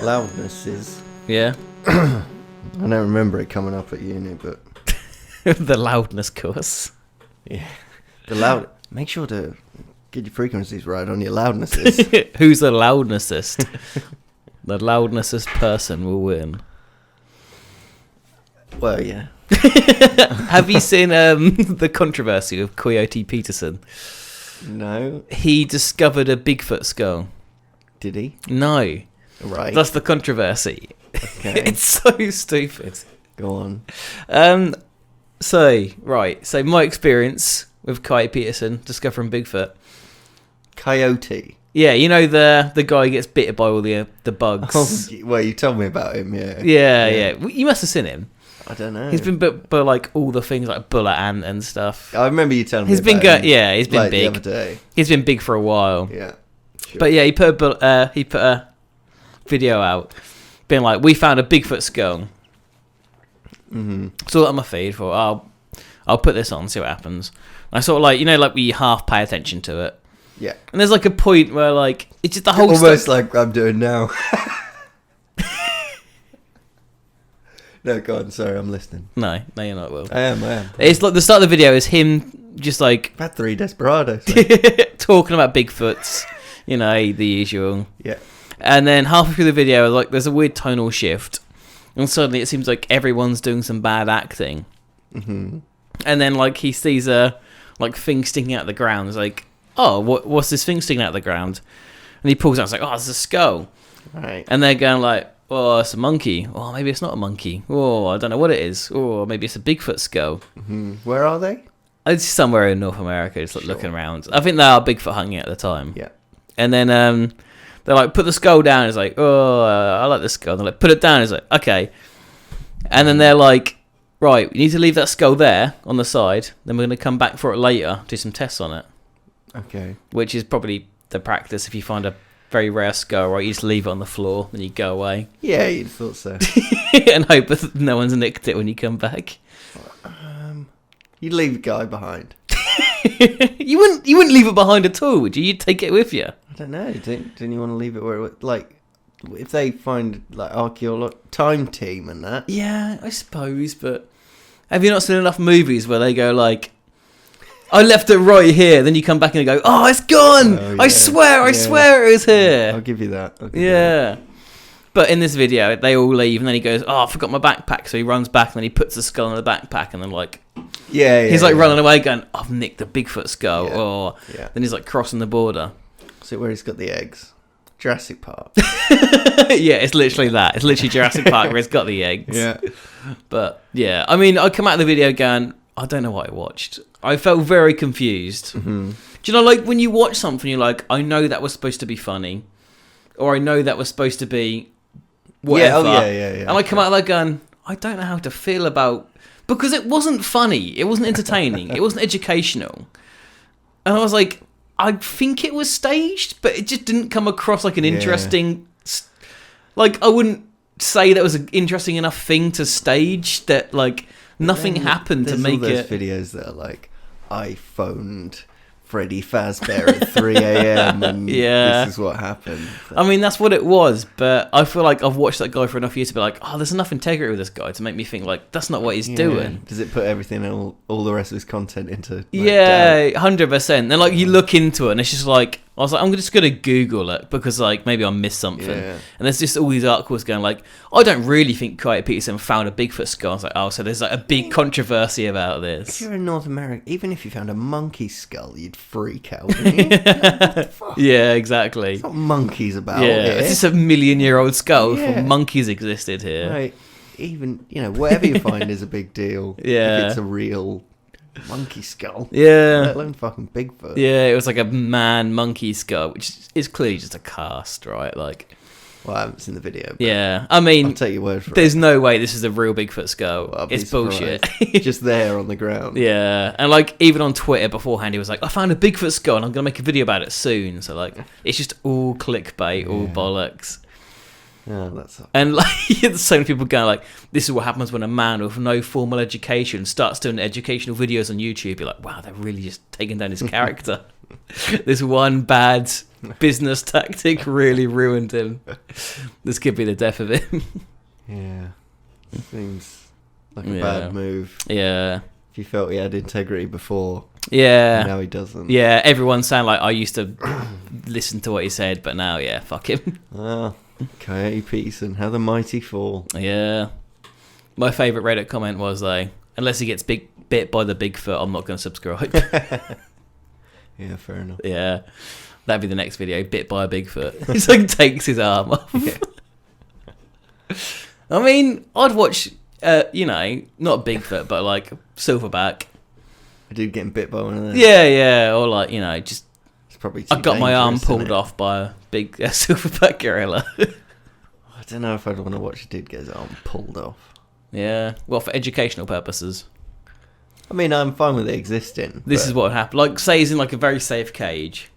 Loudnesses. Yeah. I don't remember it coming up at uni, but The loudness course. yeah, the loud. Make sure to get your frequencies right on your loudnesses. Who's the loudnessest? The loudnessest person will win. Well, yeah. Have you seen the controversy of Coyote Peterson? No. He discovered a Bigfoot skull. Did he? No. Right. That's the controversy. Okay. It's so stupid. Go on. So my experience with Coyote Peterson discovering Bigfoot. Coyote. Yeah, you know the guy who gets bitten by all the bugs. Oh, well, you told me about him, yeah. Yeah. You must have seen him. I don't know. He's been bit by like all the things like bullet ant and stuff. I remember you telling me He's been about him, he's been like, big. the other day. He's been big for a while. Yeah. Sure. But yeah, he put a video out, being like, "We found a Bigfoot skull." Mm-hmm. Saw that on my feed. Thought, I'll put this on, see what happens. And I sort of like we half pay attention to it. Yeah. And there's like a point where like it's just the whole almost like I'm doing now. No, go on. Sorry, I'm listening. No, you're not. Will. I am. It's like the start of the video is him just like I've had 3 desperados. talking about Bigfoots, the usual. Yeah. And then halfway through the video, like there's a weird tonal shift, and suddenly it seems like everyone's doing some bad acting. Mm-hmm. And then like he sees a like thing sticking out of the ground. He's like, "Oh, what's this thing sticking out of the ground?" And he pulls out. It's like, "Oh, it's a skull." Right. And they're going like, "Oh, it's a monkey. Oh, maybe it's not a monkey. Oh, I don't know what it is. Oh, maybe it's a Bigfoot skull." Mm-hmm. Where are they? It's somewhere in North America, just like looking around. I think they are Bigfoot hunting at the time. Yeah. And then they're like, "Put the skull down." It's like, "Oh, I like this skull." They're like, "Put it down." It's like, "Okay." And then they're like, "Right, we need to leave that skull there on the side. Then we're going to come back for it later, do some tests on it." Okay. Which is probably the practice if you find a very rare skull, right? You just leave it on the floor, then you go away. Yeah, you'd thought so. And hope that no one's nicked it when you come back. You'd leave a guy behind. You wouldn't leave it behind at all, would you? You'd take it with you. I don't know. Didn't you want to leave it where it would, like, if they find like time team and that? Yeah, I suppose, but have you not seen enough movies where they go like, "I left it right here," then you come back and they go, "Oh, it's gone! Oh, yeah. I swear it was here." I'll give you that. Yeah. But in this video, they all leave, and then he goes, "Oh, I forgot my backpack." So he runs back, and then he puts the skull in the backpack, and then like, he's like running away, going, "I've nicked the Bigfoot skull." Yeah. Or Yeah. then he's like crossing the border. So where he's got the eggs? Jurassic Park. Yeah, it's literally that. It's literally Jurassic Park where it's got the eggs. Yeah. But yeah, I mean, I come out of the video going, I don't know what I watched. I felt very confused. Mm-hmm. Do you know, like when you watch something, you're like, I know that was supposed to be funny, or I know that was supposed to be whatever. Yeah. And I come out of that going, I don't know how to feel about, because it wasn't funny, it wasn't entertaining, it wasn't educational, and I was like, I think it was staged, but it just didn't come across like an interesting. Like I wouldn't say that was an interesting enough thing to stage. That like nothing happened to make all those it. Videos that are like, I phoned Freddy Fazbear at 3 a.m. and Yeah. this is what happened. I mean, that's what it was, but I feel like I've watched that guy for enough years to be like, oh, there's enough integrity with this guy to make me think like that's not what he's doing. Does it put everything, all the rest of his content into? Like, Yeah, 100%. Then like you look into it, and it's just like I was like, I'm just gonna Google it because like maybe I missed something. Yeah. And there's just all these articles going like, I don't really think Coyote Peterson found a Bigfoot skull. I was like, oh, so there's like a big controversy about If this. you're in North America, even if you found a monkey skull, you'd freak out, wouldn't you? What the fuck? Yeah, exactly. It's not monkeys about Yeah, here. it's just a 1,000,000-year-old skull. Yeah. For monkeys existed here. Right. Even, whatever you find is a big deal. Yeah. If it's a real monkey skull. Yeah. Let alone fucking Bigfoot. Yeah, it was like a man-monkey skull, which is clearly just a cast, right? Like, Well, I haven't seen the video. But yeah. I mean, I'll take your word for it. there's no way this is a real Bigfoot skull. Well, I'll be It's bullshit. surprised. Just there on the ground. Yeah, and like even on Twitter beforehand, he was like, "I found a Bigfoot skull, and I'm gonna make a video about it soon." So like, it's just all clickbait, all bollocks. Yeah, that's. And like, there's so many people going like, "This is what happens when a man with no formal education starts doing educational videos on YouTube." You're like, "Wow, they're really just taking down his character." This one bad business tactic really ruined him. This could be the death of him. Yeah. Seems like a bad move. Yeah. If you felt he had integrity before, yeah, now he doesn't. Yeah, everyone's saying like I used to listen to what he said, but now, yeah, fuck him. Ah, Coyote Peterson, how the mighty fall. Yeah. My favourite Reddit comment was like, unless he gets bit by the Bigfoot, I'm not going to subscribe. Yeah, fair enough. Yeah. That'd be the next video, bit by a Bigfoot. He like takes his arm off. Yeah. I mean, I'd watch, you know, not Bigfoot, but like Silverback. A dude getting bit by one of them. Yeah, or like, you know, just It's probably I got my arm dangerous, pulled isn't it? off by a big Silverback gorilla. I don't know if I'd want to watch a dude get his arm pulled off. Yeah, well, for educational purposes. I mean, I'm fine with it existing. This is what would happen. Like, say he's in like a very safe cage.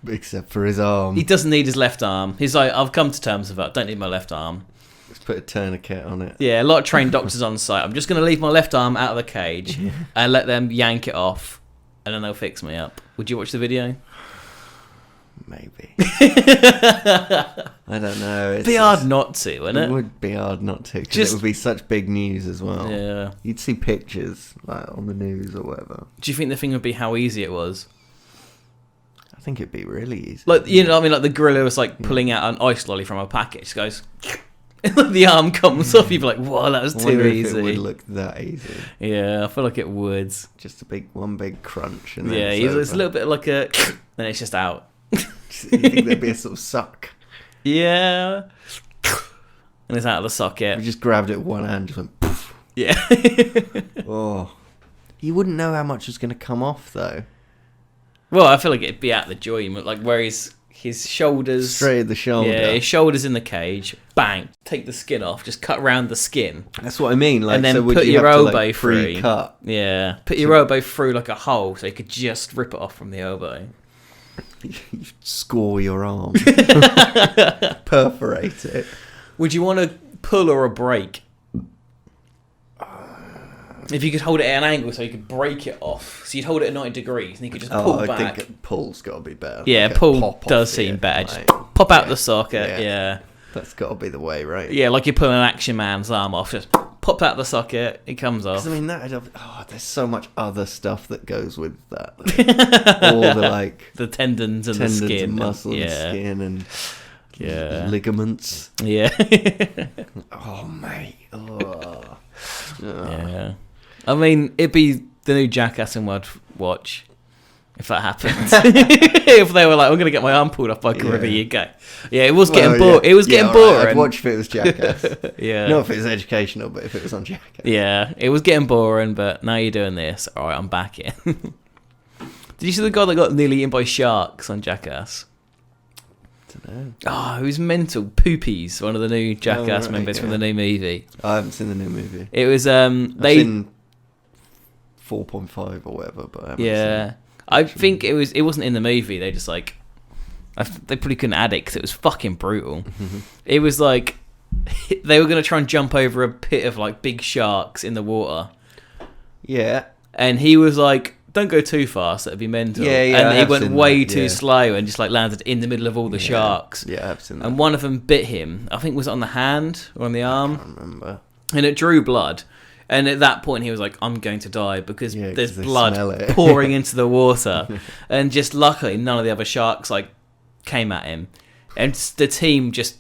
Except for his arm. He doesn't need his left arm. He's like, I've come to terms with it. I don't need my left arm. Let's put a tourniquet on it. Yeah, a lot of trained doctors on site. I'm just going to leave my left arm out of the cage and let them yank it off, and then they'll fix me up. Would you watch the video? Maybe. I don't know. It'd be hard not to, wouldn't It it? would be hard not to, because it would be such big news as well. Yeah. You'd see pictures like on the news or whatever. Do you think the thing would be how easy it was? I think it'd be really easy. Like, you know what I mean? Like the gorilla was like pulling out an ice lolly from a packet. Just goes, and the arm comes off. You'd be like, whoa, that was I too wonder if easy. it would look that easy. Yeah, I feel like it would. Just one big crunch. And then Yeah, it's a little bit like a, then it's just out. You think there'd be a sort of suck? Yeah. And it's out of the socket. We just grabbed it with one hand, just went poof. Yeah. Oh. You wouldn't know how much was going to come off, though. Well, I feel like it'd be out the joint, like where his shoulders... Straight at the shoulder. Yeah, his shoulders in the cage. Bang. Take the skin off. Just cut around the skin. That's what I mean. Like, And then so would put you your have to, elbow like, through. pre-cut? Yeah. Put your elbow through like a hole so you could just rip it off from the elbow. You score your arm. Perforate it. Would you want a pull or a break? If you could hold it at an angle so you could break it off. So you'd hold it at 90 degrees and you could just pull I back. think pull's got to be better. Yeah, Like a pull pop does off seem it, better. like, Just pop out the socket, yeah. That's got to be the way, right? Yeah, like you're pulling an Action Man's arm off. Just pop out the socket, it comes off. 'Cause, I mean, there's so much other stuff that goes with that. All the, like... The tendons and tendons the skin. and muscle yeah. and skin and Yeah. ligaments. Yeah. Oh, mate. Oh. Yeah. I mean, it'd be the new Jackass and I'd watch if that happened. If they were like, I'm going to get my arm pulled off by a gorilla, you go. Yeah, it was getting boring. It was getting boring. I'd watch if it was Jackass. Yeah. Not if it was educational, but if it was on Jackass. Yeah, it was getting boring, but now you're doing this. All right, I'm back in. Did you see the guy that got nearly eaten by sharks on Jackass? Dunno. Oh, he was mental. Poopies, one of the new Jackass members from the new movie. I haven't seen the new movie. It was I've seen 4.5 or whatever, but I haven't seen I think it wasn't in the movie. They just like they probably couldn't add it because it was fucking brutal. It was like they were gonna try and jump over a pit of like big sharks in the water. Yeah. And he was like, don't go too fast, that'd be mental. Yeah, and I he have went seen way that, too yeah. slow and just like landed in the middle of all the Yeah. sharks. Yeah, I've seen that. And one of them bit him. I think it was on the hand or on the I arm. can't remember. And it drew blood. And at that point he was like, I'm going to die because Yeah, there's 'cause they blood smell it. pouring into the water. And just luckily none of the other sharks like came at him. And the team just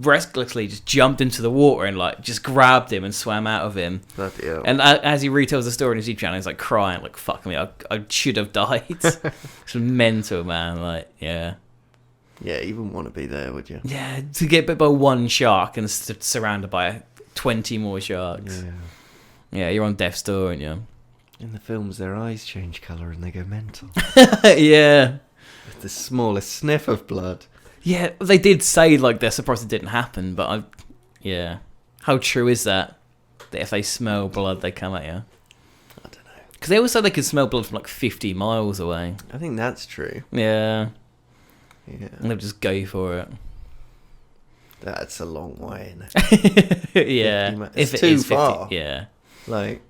recklessly just jumped into the water and like just grabbed him and swam out of him. Bloody hell. And as he retells the story on his YouTube channel, he's like crying, like "Fuck me, I should have died." It's mental, man. Like, yeah, Yeah, you wouldn't want to be there, would you? yeah. To get bit by one shark and surrounded by 20 more sharks. Yeah, you're on death's door, aren't you? In the films, their eyes change colour and they go mental. Yeah, With the smallest sniff of blood. yeah. They did say like they're surprised it didn't happen, but yeah. How true is that? That if they smell blood, they come at you. I don't know. Because they always said they could smell blood from like 50 miles away. I think that's true. Yeah, Yeah. and they'll just go for it. That's a long way, isn't it? Yeah, 50 if it's it too is 50, far. yeah, Like,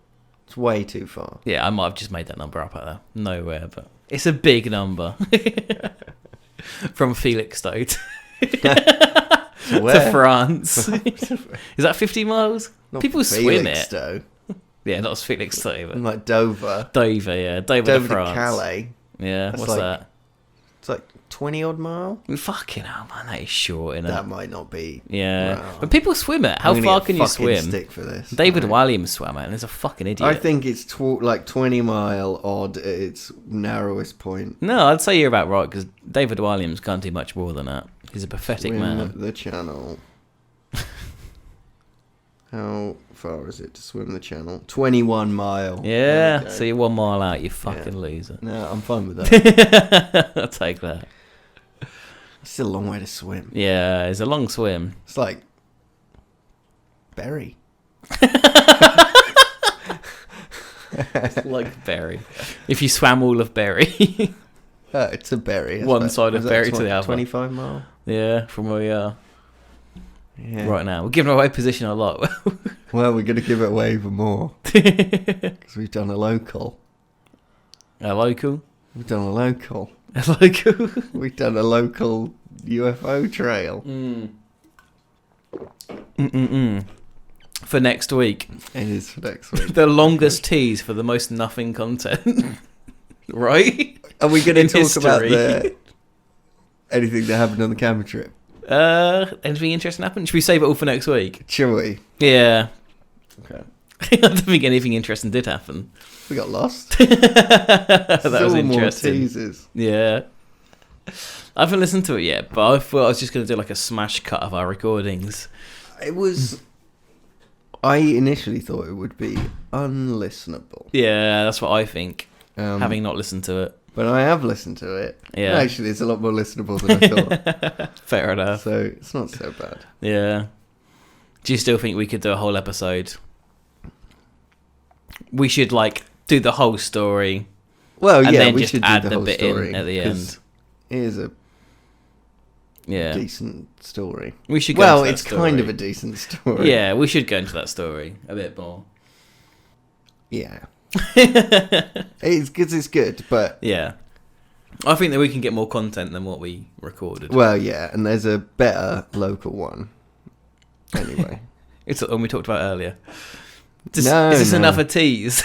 it's way too far. yeah. I might have just made that number up out there, nowhere, but it's a big number. From Felixstowe To to where? France. Is that 50 miles? Not People swim it. Felixstowe. Yeah, not Felixstowe, but Like Dover. Dover, yeah. Dover Dover to to France. Calais. Yeah, That's what's like- that? It's like 20 odd mile. Fucking hell, man, that is short, innit? That might not be. Yeah. Wow. But people swim it. How I'm gonna far get can you fucking swim? Stick for this. David Right. Williams swam it, and he's a fucking idiot. I think it's like 20 mile odd at its narrowest point. No, I'd say you're about right, because David Williams can't do much more than that. He's a pathetic Swim man. the channel. How far is it to swim the channel? 21 mile. There Yeah, we go. so you're 1 mile out, you fucking loser. No, I'm fine with that. I'll take that. It's still a long way to swim. Yeah, it's a long swim. It's like Berry. Like Berry. If you swam all of Berry. It's a berry. One side of Was that Berry to the other. 25 mile. Yeah, from where we are Yeah. right now. We're giving away position a lot. Well, we're going to give it away even more because we've done a local. A local? We've done a local. A local? We've done a local UFO trail. For next week. It is for next week. The longest tease for the most nothing content. Right? Are we going In to talk about history. anything that happened on the camera trip? Anything interesting happened? Should we save it all for next week? Shall we? Yeah. Okay. I don't think anything interesting did happen. We got lost. That was Still more interesting. teasers. Yeah. I haven't listened to it yet, but I thought I was just going to do like a smash cut of our recordings. It was. I initially thought it would be unlistenable. Yeah, that's what I think, having Um, not listened to it. but I have listened to it. Yeah. Actually, it's a lot more listenable than I thought. Fair enough. So it's not so bad. Yeah. Do you still think we could do a whole episode? We should like do the whole story Well, and yeah, then we just should add do the the whole bit story in at the 'cause end. It is a Yeah. decent story. We should go Well, into that it's kind of story. a decent story. Yeah, we should go into that story a bit more. Yeah. It's because it's good, but Yeah. I think that we can get more content than what we recorded. well, yeah, and there's a better local one. Anyway, It's the one we talked about earlier. Is No, this no. another tease?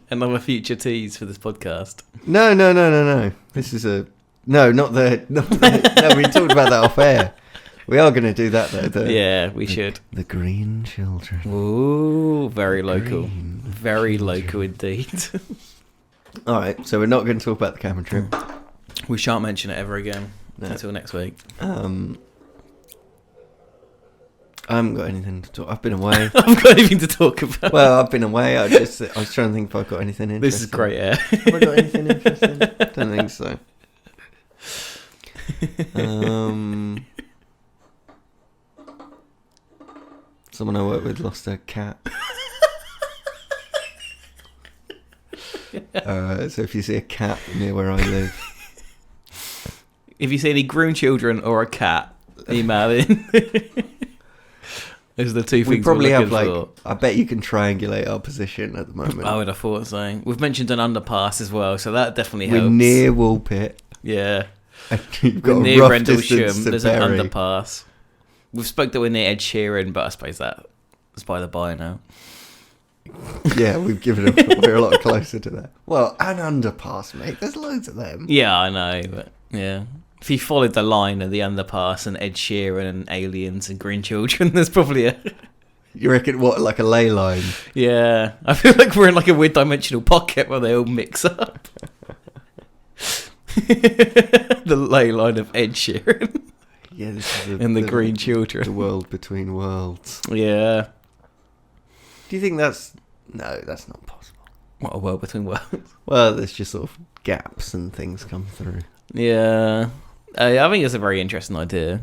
Another future tease for this podcast? no. This is a no, not the. No, we talked about that off air. We are going to do that though. Yeah, we should. The Green Children. Ooh, very local. Green Very local indeed. All right, so we're not going to talk about the camera trip. We shan't mention it ever again No. until next week. I haven't got anything to talk. I've been away. I haven't got anything to talk about. Well, I've been away. I was trying to think if I've got anything interesting. This is great air. Have I got anything interesting? Don't think so. Someone I work with lost their cat. So if you see a cat near where I live, If you see any grown children or a cat, email in. Those are the two we things probably we're have looking like. for. I bet you can triangulate our position at the moment. I would have thought so. We've mentioned an underpass as well, so that definitely We're helps. near Woolpit. Yeah. And you've We're got a near rough Rendlesham. distance to There's an Bury. underpass. We've spoke that we're near Ed Sheeran, but I suppose that's by the by now. Yeah, we've given them. We're a lot closer to that. Well, an underpass, mate. There's loads of them. Yeah, I know, but yeah. If you followed the line of the underpass and Ed Sheeran and aliens and green children, there's probably a... You reckon what, like a ley line? Yeah. I feel like we're in like a weird dimensional pocket where they all mix up. The ley line of Ed Sheeran Yeah, this is and the green children. The world between worlds. Yeah. Do you think that's... No, that's not possible. What a world between worlds. Well, there's just sort of gaps and things come through. Yeah. I think it's a very interesting idea.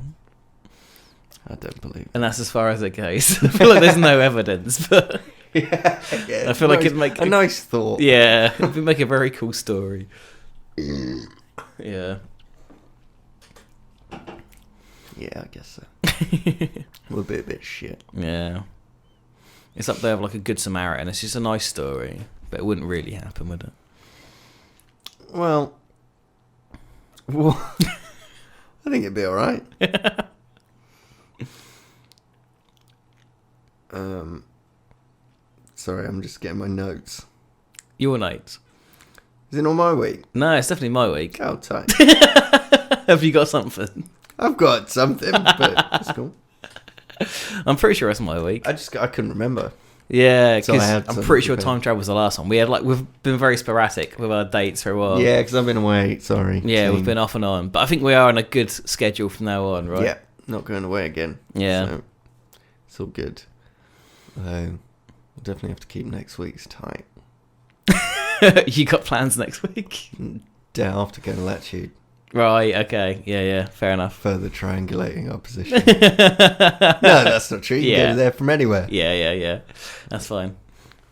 I don't believe it. And that's as far as it goes. I feel like there's no evidence, but Yeah, I feel like it'd make a nice thought. yeah, it'd make a very cool story. Yeah. Yeah, I guess so. We'll be a bit shit. Yeah. It's up there with like a Good Samaritan. It's just a nice story, but it wouldn't really happen, would it? Well, I think it'd be all right. Sorry, I'm just getting my notes. Your notes. Is it not my week? No, it's definitely my week. Oh, tight. Have you got something? I've got something, but it's cool. I'm pretty sure it's my week. I couldn't remember. Yeah, So I because had I'm some pretty sure prepared. time travel was the last one. we've been very sporadic with our dates for a while. Yeah, because I've been away. Sorry. Yeah, team. we've been off and on, but I think we are on a good schedule from now on, right? Yeah, not going away again. Yeah. So it's all good. Although, we'll definitely have to keep next week's tight. You got plans next week? Day after going to latitude. Right, okay. Yeah, fair enough. Further triangulating our position. No, that's not true. You can Yeah. go there from anywhere. Yeah. That's fine.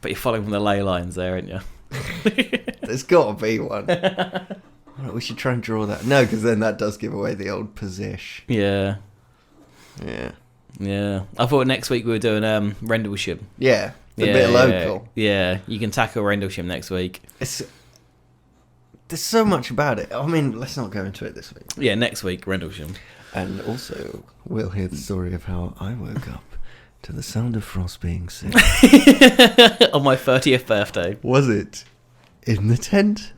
But you're following from the ley lines there, aren't you? There's got to be one. Right, we should try and draw that. No, because then that does give away the old position. Yeah. I thought next week we were doing Rendlesham. Yeah, it's a bit local. Yeah, you can tackle Rendlesham next week. There's so much about it. I mean, let's not go into it this week. Yeah, next week, Rendlesham. And also, we'll hear the story of how I woke up to the sound of Frost being sick. On my 30th birthday. Was it in the tent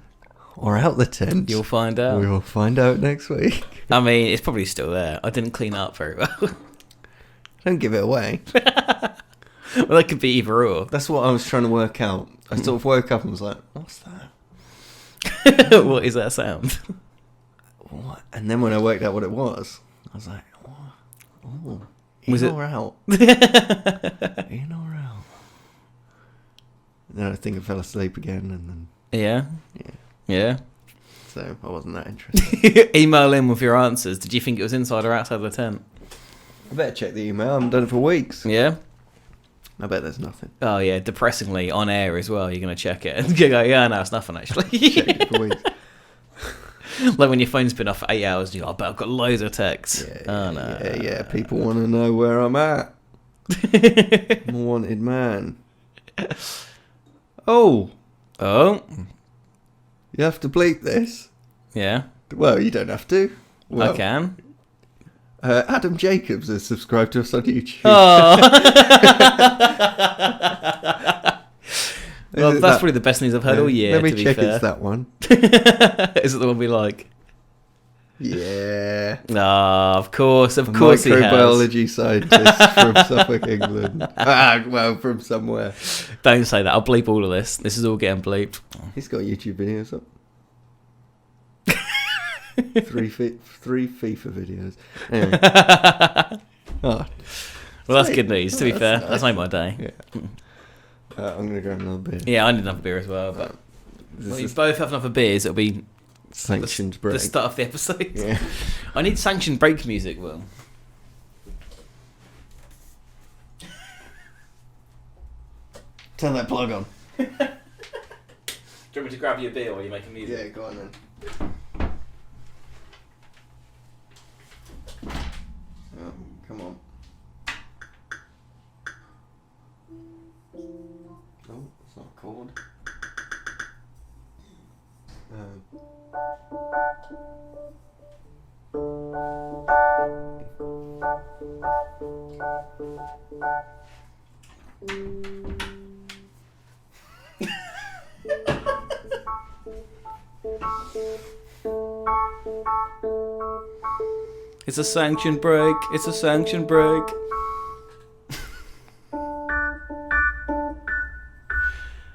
or out the tent? You'll find out. We will find out next week. I mean, it's probably still there. I didn't clean it up very well. Don't give it away. Well, that could be either or. That's what I was trying to work out. I sort of woke up and was like, what's that? What is that sound? What? And then when I worked out what it was, I was like, oh, in Was it- or out? In or out? And then I think I fell asleep again, and then, Yeah. so I wasn't that interested. Email in with your answers. Did you think it was inside or outside the tent? I better check the email. I haven't done it for weeks. Yeah. I bet there's nothing. Oh yeah, depressingly on air as well. You're gonna check it and you go, yeah, no, it's nothing actually. Checked it for weeks. Like when your phone's been off for 8 hours, and you go, I bet I've got loads of texts. Yeah. People want to know where I'm at. I'm a wanted man. Oh, Oh, you have to bleep this. yeah, Well, you don't have to. Well, I can. Adam Jacobs has subscribed to us on YouTube. Oh. Well, Is that's that- probably the best news I've heard all year. Let me to be check fair. it's that one. Is it the one we like? Yeah. Ah, of course A he has. microbiology scientist from Suffolk, England. Well, from somewhere. Don't say that. I'll bleep all of this. This is all getting bleeped. He's got YouTube videos up. three FIFA videos. Anyway. Oh, Well, that's sweet. good news. To be That's fair, nice. that's made my day. Yeah. I'm going to grab another beer. Yeah, I need another beer as well. But This we is both have another beers. It'll be sanctioned the break. start of the episode. Yeah. I need sanctioned break music, Will. Turn that plug on. Do you want me to grab you a beer while you're making music? Yeah, go on then. Oh, come on. Oh, it's not a chord. It's a sanctioned break. It's a sanctioned break.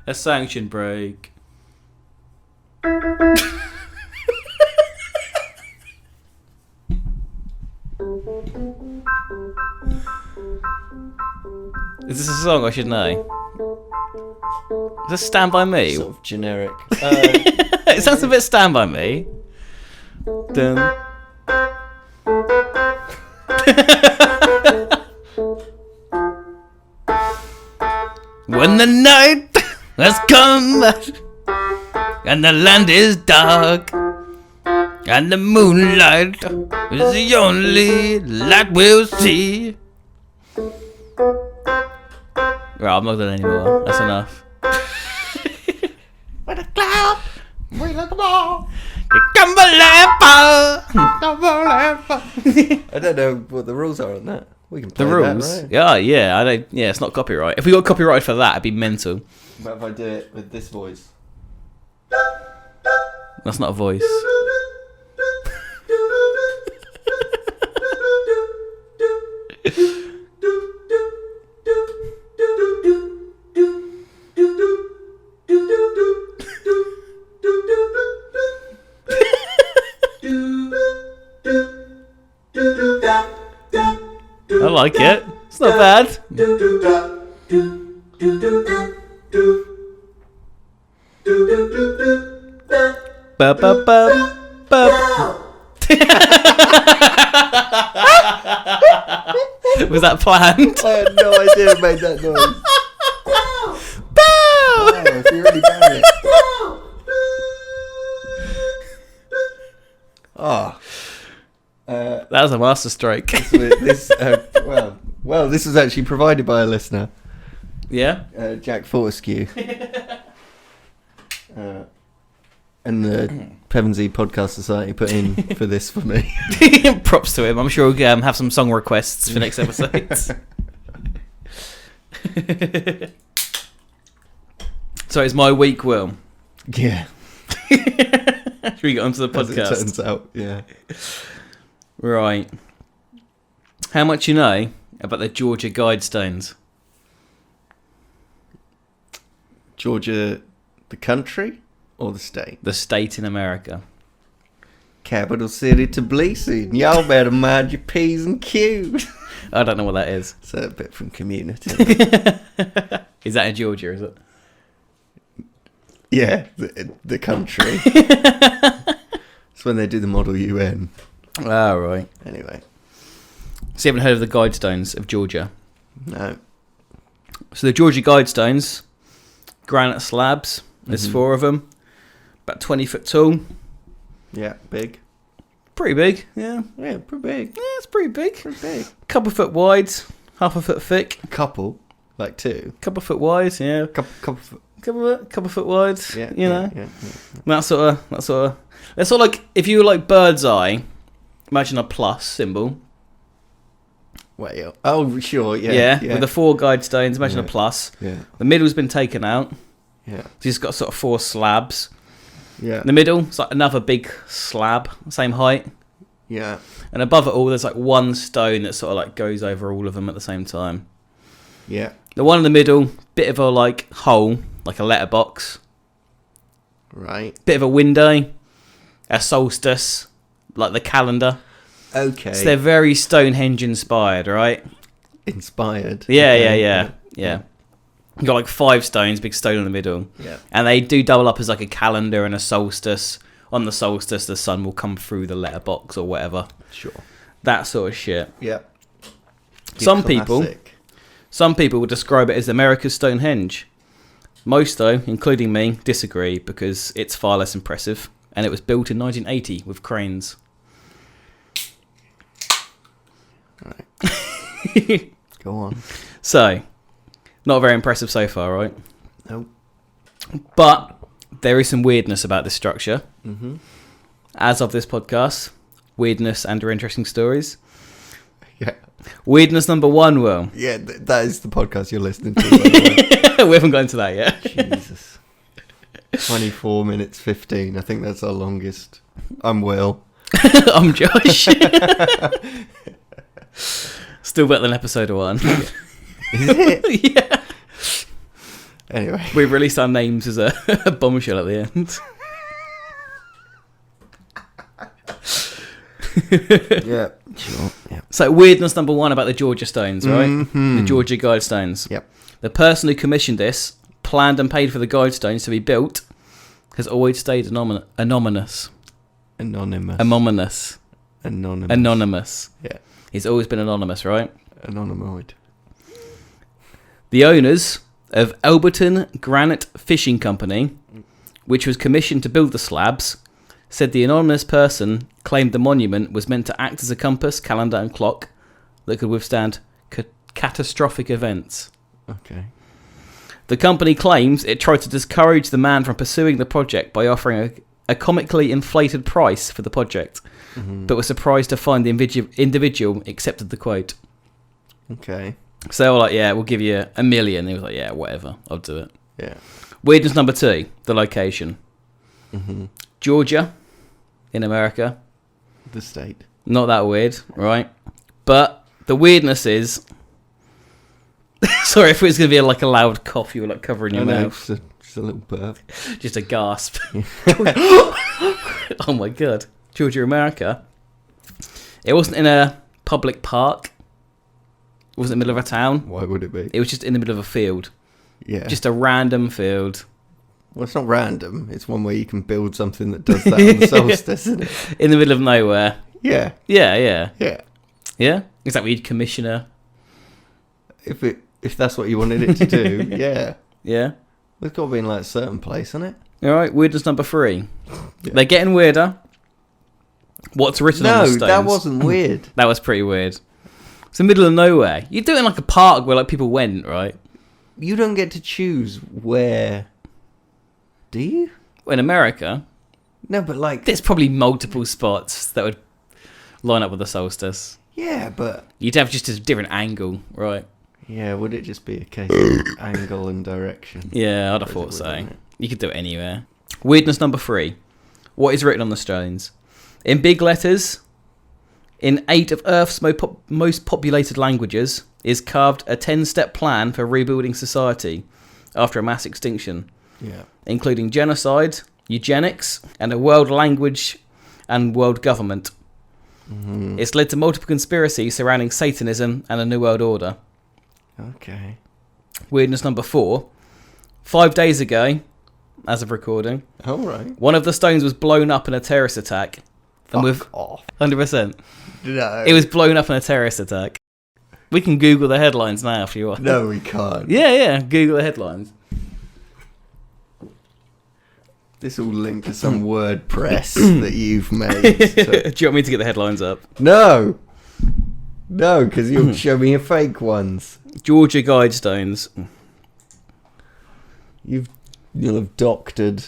A sanctioned break. Is this a song I should know? Is this Stand By Me? Sort of generic. It sounds a bit Stand By Me. Dun. When the night has come and the land is dark and the moonlight is the only light we'll see. Right, I'm not doing anymore. That's enough. With a cloud, we look more. I don't know what the rules are on that. We can play The rules? that, right? Yeah. I don't. Yeah, it's not copyright. If we got copyright for that, it'd be mental. What if I do it with this voice? That's not a voice. I like it. It's not bad. Was that planned? I had no idea it made that noise. Oh, if you really bang it. Oh. That was a master stroke. This was actually provided by a listener, Yeah? Jack Fortescue. And the Pevensey Podcast Society put in for this for me. Props to him. I'm sure we'll have some song requests for next episodes. So it's my week, Will. Yeah. Should we get onto the podcast? As it turns out, yeah. Right. How much you know about the Georgia Guidestones? Georgia, the country or the state? The state in America. Capital city Tbilisi. Y'all better mind your P's and Q's. I don't know what that is. It's a bit from Community. Is that in Georgia, is it? Yeah, the country. It's when they do the Model UN. Oh, right. Anyway. So you haven't heard of the Guidestones of Georgia? No. So the Georgia Guidestones, granite slabs. There's 4 of them. About 20 foot tall. Yeah, big. Pretty big, yeah. Yeah, pretty big. Yeah, it's pretty big. Pretty big. Couple foot wide, half a foot thick. A couple, like 2. Couple foot wide, yeah. Couple foot. Couple foot wide. Yeah, you know. Yeah. That sort of. That's sort of like if you were like bird's eye. Imagine a plus symbol. Wait. Oh, sure. Yeah. With the 4 Guidestones. Imagine a plus. Yeah. The middle's been taken out. Yeah. So you've got sort of 4 slabs. Yeah. In the middle, it's like another big slab, same height. Yeah. And above it all, there's like 1 stone that sort of like goes over all of them at the same time. Yeah. The one in the middle, bit of a like hole, like a letterbox. Right. Bit of a window, a solstice, like the calendar. Okay. So they're very Stonehenge inspired, right? Inspired. Yeah. You got like 5 stones, big stone in the middle. Yeah. And they do double up as like a calendar and a solstice. On the solstice, the sun will come through the letterbox or whatever. Sure. That sort of shit. Yeah. Some people would describe it as America's Stonehenge. Most, though, including me, disagree because it's far less impressive. And it was built in 1980 with cranes. Right. Go on. So, not very impressive so far, right? Nope. But there is some weirdness about this structure. Mm-hmm. As of this podcast, weirdness and or interesting stories. Yeah. Weirdness number 1, Will. Yeah, that is the podcast you're listening to. By the way. We haven't got into that yet. Jesus. 24 minutes 15. I think that's our longest. I'm Will. I'm Josh. Still better than episode 1. Is it? Yeah. Anyway. We've released our names as a bombshell at the end. Yeah, sure. Yeah. So, weirdness number 1 about the Georgia Stones, right? Mm-hmm. The Georgia Guidestones. Yep. The person who commissioned this, planned and paid for the Guidestones to be built, has always stayed anonymous. Anonymous. Anonymous. Yeah. He's always been anonymous, right? Anonymoid. The owners of Elberton Granite Fishing Company, which was commissioned to build the slabs, said the anonymous person claimed the monument was meant to act as a compass, calendar and clock that could withstand catastrophic events. Okay. The company claims it tried to discourage the man from pursuing the project by offering a comically inflated price for the project, but were surprised to find the individual accepted the quote. Okay. So they were like, yeah, we'll give you $1 million. He was like, yeah, whatever, I'll do it. Yeah. Weirdness number 2, the location. Georgia, in America. The state. Not that weird, right? But the weirdness is... Sorry if it's going to be like a loud cough, you were like covering your mouth. Just a little burp. Just a gasp. Oh my God. Georgia, America. It wasn't in a public park. It wasn't in the middle of a town. Why would it be? It was just in the middle of a field. Yeah. Just a random field. Well, it's not random. It's one where you can build something that does that on the solstice, isn't it? In the middle of nowhere. Yeah. Yeah. Yeah. Is that what you'd commission her? If that's what you wanted it to do, yeah. Yeah. It's got to be in like a certain place, isn't it? All right, weirdness number 3. Yeah. They're getting weirder. What's written on the stones? No, that wasn't weird. That was pretty weird. It's the middle of nowhere. You do it in like a park where like people went, right? You don't get to choose where, do you? In America, No, but like... there's probably multiple spots that would line up with the solstice. Yeah, but... You'd have just a different angle, right? Yeah, would it just be a case of angle and direction? Yeah, I'd have thought so. You could do it anywhere. Weirdness number 3. What is written on the stones? In big letters, in 8 of Earth's most populated languages, is carved a 10-step plan for rebuilding society after a mass extinction, including genocide, eugenics, and a world language and world government. It's led to multiple conspiracies surrounding Satanism and a New World Order. Okay. Weirdness number 4. 5 days ago, as of recording, All right. one of the stones was blown up in a terrorist attack. Fuck off. 100%. No. It was blown up in a terrorist attack. We can Google the headlines now if you want. No, we can't. Yeah, Google the headlines. This will link to some WordPress that you've made. So. Do you want me to get the headlines up? No, because you'll show me your fake ones. Georgia Guidestones. You'll have doctored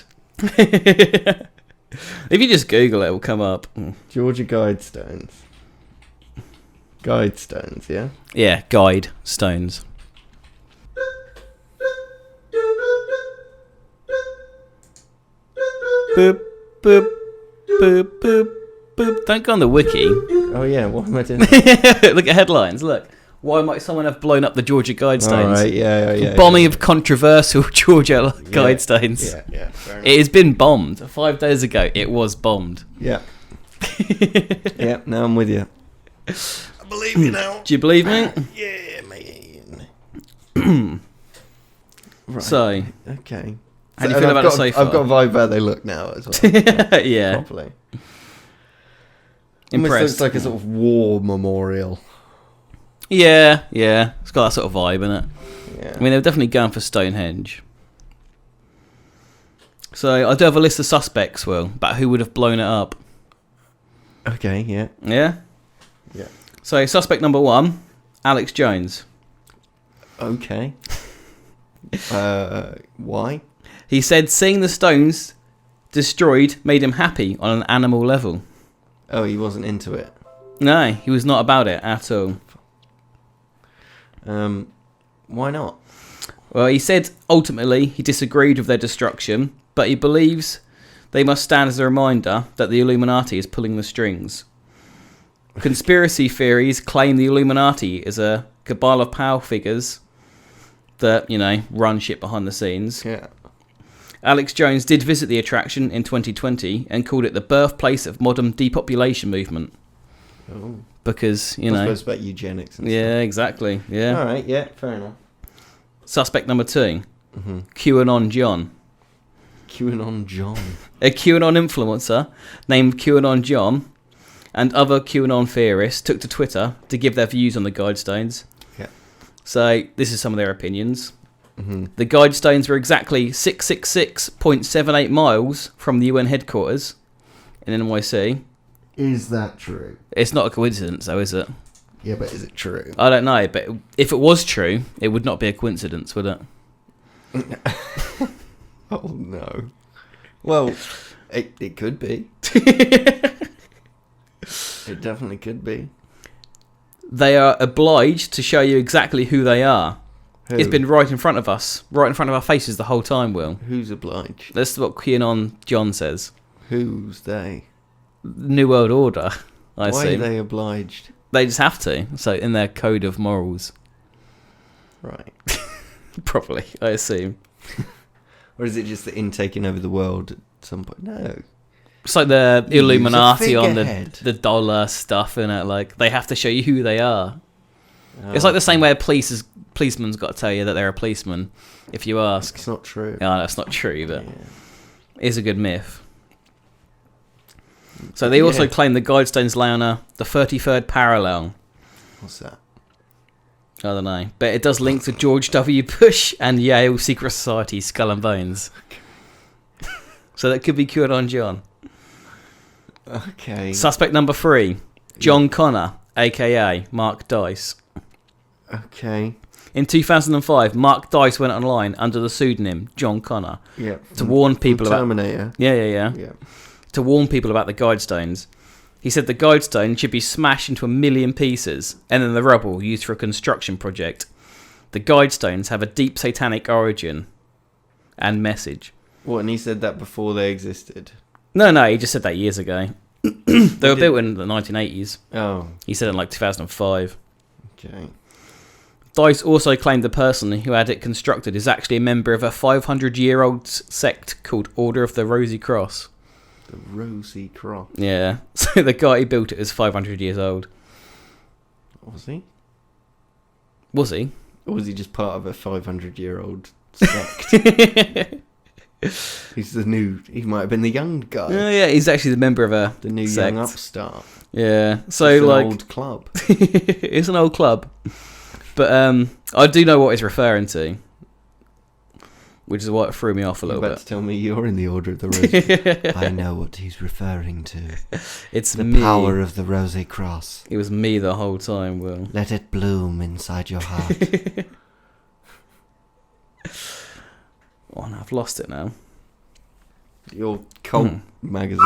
If you just Google it, it will come up. Georgia Guidestones. Guidestones, yeah? Yeah, Guide Stones. Boop, boop, boop, boop, boop. Don't go on the wiki. Oh, yeah, what am I doing? Look at headlines, look. Why might someone have blown up the Georgia Guidestones? All right, yeah. Bombing of controversial Georgia Guidestones. Yeah, fair enough. It has been bombed. 5 days ago, it was bombed. Yeah. Yeah, now I'm with you. I believe you now. Do you believe me? Yeah, man. Right. So, Okay. how do you feel about it so far? I've got a vibe how they look now as well. Yeah. Properly. Almost Impressed. looks like a sort of war memorial. Yeah. It's got that sort of vibe in it. Yeah. I mean, they were definitely going for Stonehenge. So, I do have a list of suspects, Will, about who would have blown it up. Okay, yeah. Yeah? Yeah. So, suspect number 1, Alex Jones. Okay. Why? He said seeing the stones destroyed made him happy on an animal level. Oh, he wasn't into it. No, he was not about it at all. Why not? Well, he said ultimately he disagreed with their destruction, but he believes they must stand as a reminder that the Illuminati is pulling the strings. Conspiracy theories claim the Illuminati is a cabal of power figures that, run shit behind the scenes. Yeah. Alex Jones did visit the attraction in 2020 and called it the birthplace of modern depopulation movement. Oh. Because, I suppose about eugenics and Yeah, exactly. Yeah. All right, yeah, fair enough. Suspect number 2, QAnon John. QAnon John. A QAnon influencer named QAnon John and other QAnon theorists took to Twitter to give their views on the Guidestones. Yeah. So, this is some of their opinions. The Guidestones were exactly 666.78 miles from the UN headquarters in NYC. Is that true? It's not a coincidence, though, is it? Yeah, but is it true? I don't know, but if it was true, it would not be a coincidence, would it? Oh, no. Well, It could be. It definitely could be. They are obliged to show you exactly who they are. Who? It's been right in front of us, right in front of our faces the whole time, Will. Who's obliged? That's what QAnon John says. Who's they? New World Order, I Why assume. are they obliged? They just have to. So in their code of morals. Right. Probably, I assume. Or is it just the in taking over the world at some point? No. It's like the Illuminati on figurehead. the dollar stuff, innit? Like, they have to show you who they are. Oh, It's like the same way a policeman's got to tell you that they're a policeman, if you ask. It's not true. No, that's not true, but Yeah. it is a good myth. So they also claim the Guidestones lay on the 33rd parallel. What's that? I don't know. But it does link to George W. Bush and Yale Secret Society Skull and Bones. So that could be QAnon John. Okay. Suspect number 3, John Connor, a.k.a. Mark Dice. Okay. In 2005, Mark Dice went online under the pseudonym John Connor Yeah. to warn people about... Terminator. Yeah. Yeah. To warn people about the Guidestones. He said the Guidestone should be smashed into 1 million pieces and then the rubble used for a construction project. The Guidestones have a deep satanic origin and message. What, and he said that before they existed? No, he just said that years ago. They were built in the 1980s. Oh, He said in like 2005. okay. Dice also claimed the person who had it constructed is actually a member of a 500-year-old sect called Order of the Rosy Cross. The Rosy Cross. Yeah, so the guy who built it is 500 years old. Was he? Was he? Or was he just part of a 500-year-old sect? He might have been the young guy. Yeah, he's actually the member of The new sect. young upstart. Yeah, so It's an like... old club. It's an old club. But I do know what he's referring to. Which is what threw me off a You're little about bit. to tell me you're in the Order of the Rosy. I know what he's referring to. It's The me. power of the Rosy Cross. It was me the whole time, Will. Let it bloom inside your heart. Oh, no, I've lost it now. Your cult magazine.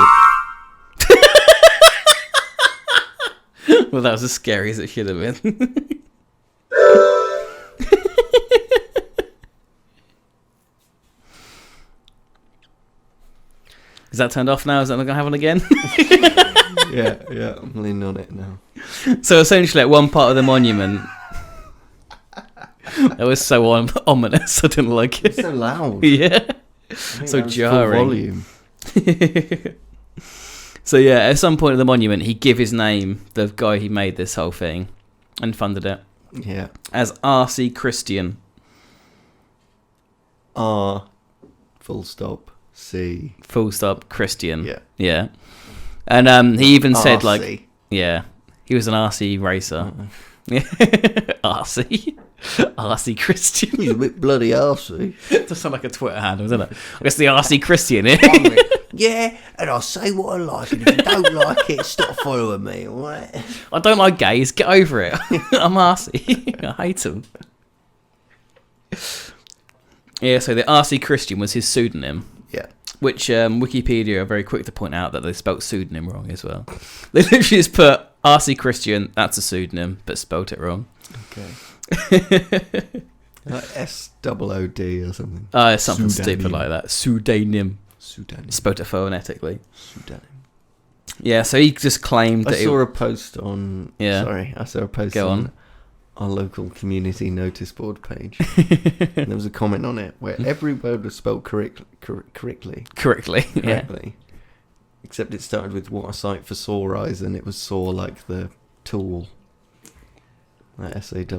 Well, that was as scary as it should have been. Is that turned off now? Is that not going to happen again? yeah, I'm leaning on it now. So essentially, at one part of the monument, that was so ominous. I didn't like It's it. so loud. Yeah, I think so that was full jarring. volume. So yeah, at some point of the monument, he give his name, the guy who made this whole thing, and funded it, Yeah. as R.C. Christian. R. Full stop. C. Full stop, Christian. Yeah. Yeah. And he even said, RC. like, yeah, he was an RC racer. Yeah. RC. RC Christian. He's a bit bloody arsey. Does sound like a Twitter handle, doesn't it? I guess the RC Christian here. Yeah, and I'll say what I like, and if you don't like it, stop following me, alright? I don't like gays. Get over it. I'm RC. I hate them. Yeah, so the RC Christian was his pseudonym. Yeah. Which Wikipedia are very quick to point out that they spelt pseudonym wrong as well. They literally just put RC Christian, that's a pseudonym, but spelt it wrong. Okay. Like SOOD or something. It's something Pseudonym. stupid like that. Pseudonym. Pseudonym. Spelt it phonetically. Pseudonym. Yeah, so he just claimed I that saw a post on... Yeah. Sorry, I saw a post Go on on. our local community notice board page. And there was a comment on it where every word was spelled correctly. correctly. Yeah. Correctly. Except it started with what a sight for sore eyes, and it was saw like the tool. Like SAW.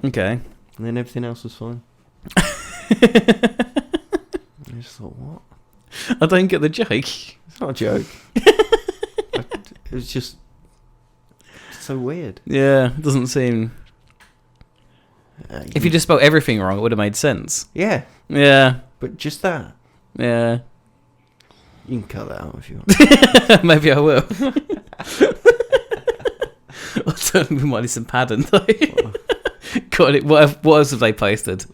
Okay. And then everything else was fine. I just thought, what? I don't get the joke. It's not a joke. It was just so weird. Yeah, it doesn't seem... If you just spelled everything wrong, it would have made sense. Yeah, Yeah. but just that. Yeah. You can cut that out if you want. Maybe I will. We might need some padding though. God, what else have they posted?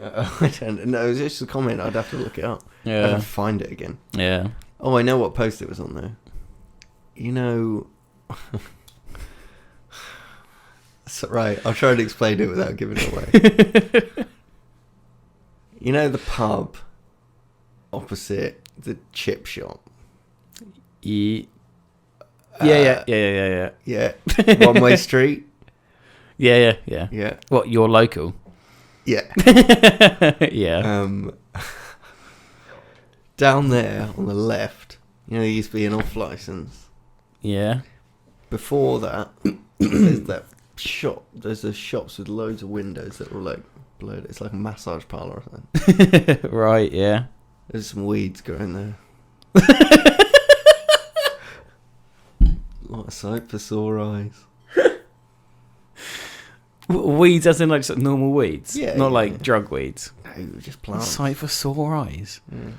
I don't know. It was just a comment. I'd have to look it up. I'd Yeah. have to find it again. Yeah. Oh, I know what post it was on there. You know... So, right, I'll try to explain it without giving it away. You know the pub opposite the chip shop? Yeah. Yeah. One-way street? Yeah. Yeah. What, you're local? Yeah. Yeah. Down there on the left, you know, there used to be an off license. Yeah. Before that, there's that shop. There's the shops with loads of windows that were like blurred. It's like a massage parlour or something. Right, yeah. There's some weeds growing there. What a sight for sore eyes. Weeds as in like sort of normal weeds? Yeah. Not like drug weeds? No, just plants. Sight for sore eyes? Yeah.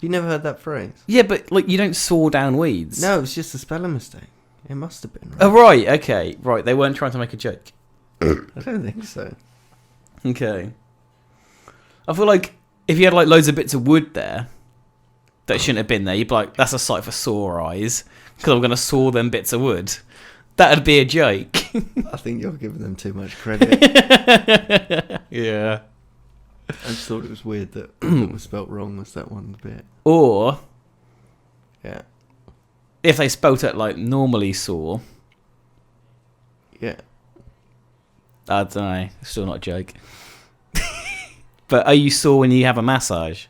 You never heard that phrase? Yeah, but like you don't saw down weeds. No, it's just a spelling mistake. It must have been. Right? Oh, right, okay. Right, they weren't trying to make a joke. I don't think so. Okay. I feel like if you had like loads of bits of wood there that shouldn't have been there, you'd be like, that's a sight for sore eyes because I'm going to saw them bits of wood. That'd be a joke. I think you're giving them too much credit. Yeah. I just thought it was weird that it was spelt wrong was that one bit. Or Yeah. if they spelt it like normally saw, Yeah. I don't know, still not a joke. But are you sore when you have a massage?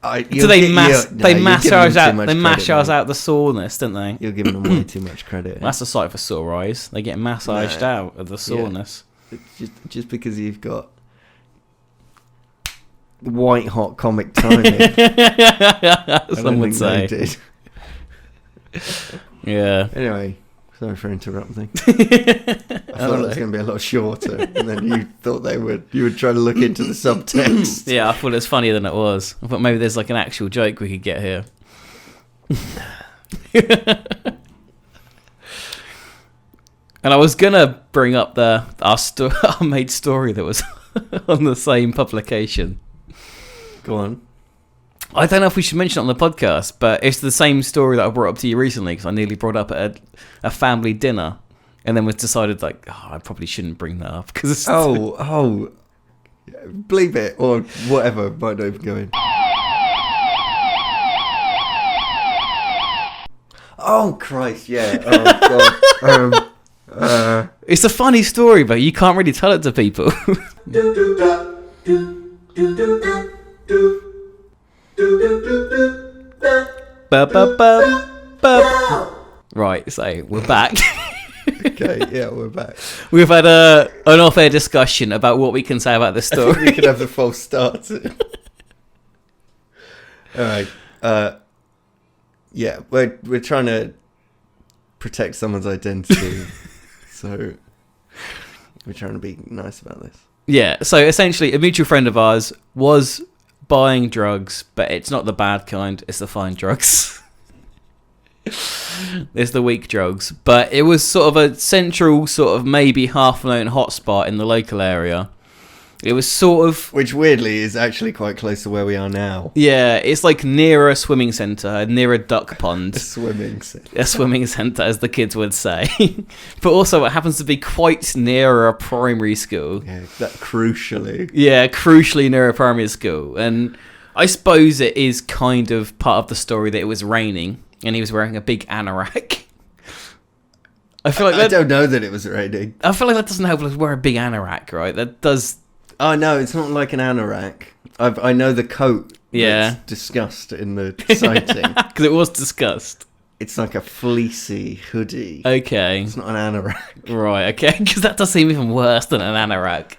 Do they massage out the soreness, don't they? You're giving them way too much credit. That's a sight for sore eyes. They get massaged out of the soreness. It's just because you've got white hot comic timing. Some would say. Did. Yeah. Anyway, sorry for interrupting. I thought it was going to be a lot shorter, and then you thought you would try to look into the subtext. Yeah, I thought it was funnier than it was. I thought maybe there's like an actual joke we could get here. And I was gonna bring up our mate story that was on the same publication. Go on. I don't know if we should mention it on the podcast, but it's the same story that I brought up to you recently because I nearly brought up at a family dinner, and then was decided like, I probably shouldn't bring that up because bleep it or whatever. Might not even go in. Oh Christ! Yeah. Oh God. It's a funny story, but you can't really tell it to people. Right, so we're back. Okay, yeah, we're back. We've had an off-air discussion about what we can say about this I think story. we could have the false start. All right. Yeah, we're trying to protect someone's identity, so we're trying to be nice about this. Yeah, so essentially, a mutual friend of ours was buying drugs, but it's not the bad kind, it's the fine drugs. It's the weak drugs. But it was sort of a central, sort of maybe half-known hotspot in the local area. It was sort of... Which, weirdly, is actually quite close to where we are now. Yeah, it's like near a swimming centre, near a duck pond. A swimming centre. A swimming centre, as the kids would say. But also it happens to be quite near a primary school. Yeah, that crucially. Yeah, crucially near a primary school. And I suppose it is kind of part of the story that it was raining and he was wearing a big anorak. I feel like I don't know that it was raining. I feel like that doesn't help us wear a big anorak, right? That does... Oh, no, it's not like an anorak. I know the coat that's discussed in the sighting. Because it was discussed. It's like a fleecy hoodie. Okay. It's not an anorak. Right, okay. Because that does seem even worse than an anorak.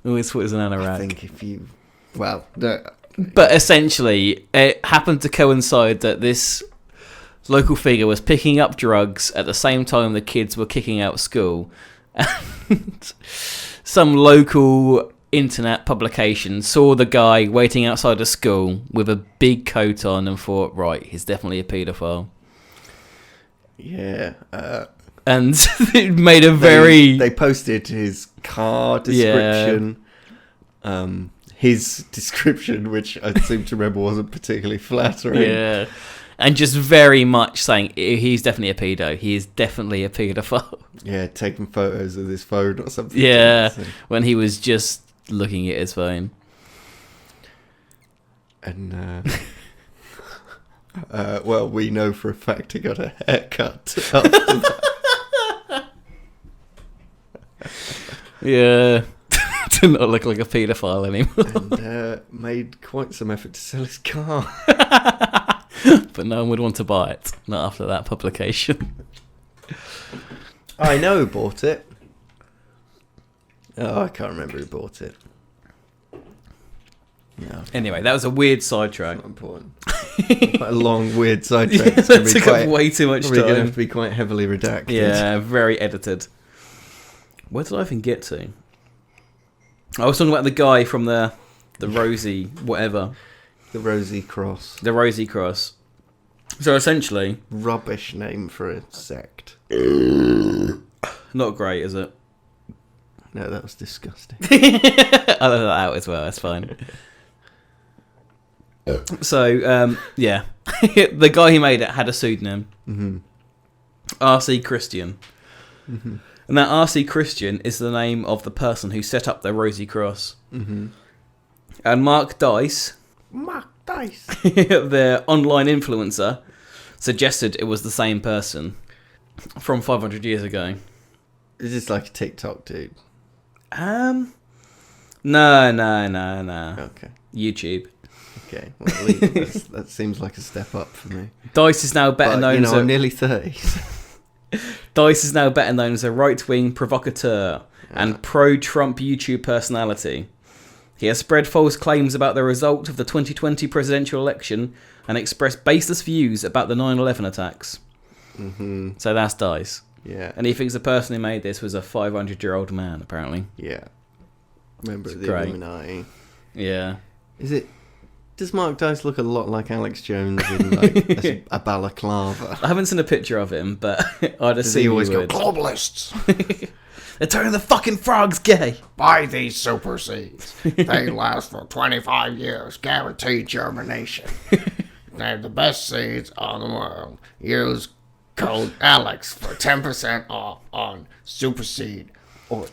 I always thought it was an anorak. I think if you... Well, no. But essentially, it happened to coincide that this local figure was picking up drugs at the same time the kids were kicking out school. And some local internet publication saw the guy waiting outside a school with a big coat on and thought, right, he's definitely a paedophile. Yeah. And it made a very... They posted his car description, his description, which I seem to remember wasn't particularly flattering. Yeah. And just very much saying he's definitely a pedo. He is definitely a paedophile. Yeah, taking photos of his phone or something. Yeah, when he was just looking at his phone. And, well, we know for a fact he got a haircut after that. Yeah. To not look like a paedophile anymore. And made quite some effort to sell his car. But no one would want to buy it. Not after that publication. I know who bought it. Oh, I can't remember who bought it. No, Anyway, that was a weird sidetrack. not important. Quite a long, weird sidetrack. Yeah, It's gonna that be took quite, up way too much probably going to have time. to be quite heavily redacted. Yeah, very edited. Where did I even get to? I was talking about the guy from the Rosie whatever. The Rosy Cross. The Rosie Cross. So essentially... Rubbish name for a sect. Not great, is it? No, that was disgusting. I'll let that out as well, that's fine. So, yeah. The guy who made it had a pseudonym. Mm-hmm. R.C. Christian. Mm-hmm. And that R.C. Christian is the name of the person who set up the Rosie Cross. Mm-hmm. And Mark Dice, Mark Dice. their online influencer, suggested it was the same person from 500 years ago. Is this like a TikTok dude? No. Okay. YouTube. Okay. Well, at least that seems like a step up for me. Dice is now better But, known as I'm nearly 30. Dice is now better known as a right-wing provocateur and pro-Trump YouTube personality. He has spread false claims about the result of the 2020 presidential election and expressed baseless views about the 9/11 attacks. Mm-hmm. So that's Dice. Yeah. And he thinks the person who made this was a 500-year-old man, apparently. Yeah. Member of the great. Illuminati. Yeah. Is it... Does Mark Dice look a lot like Alex Jones in like a balaclava? I haven't seen a picture of him, but I'd Does assume he always he go, would. globalists, They're turning the fucking frogs gay! buy these super seeds. They last for 25 years, guaranteed germination. They're the best seeds on the world. Use code Alex for 10% off on super seed. Or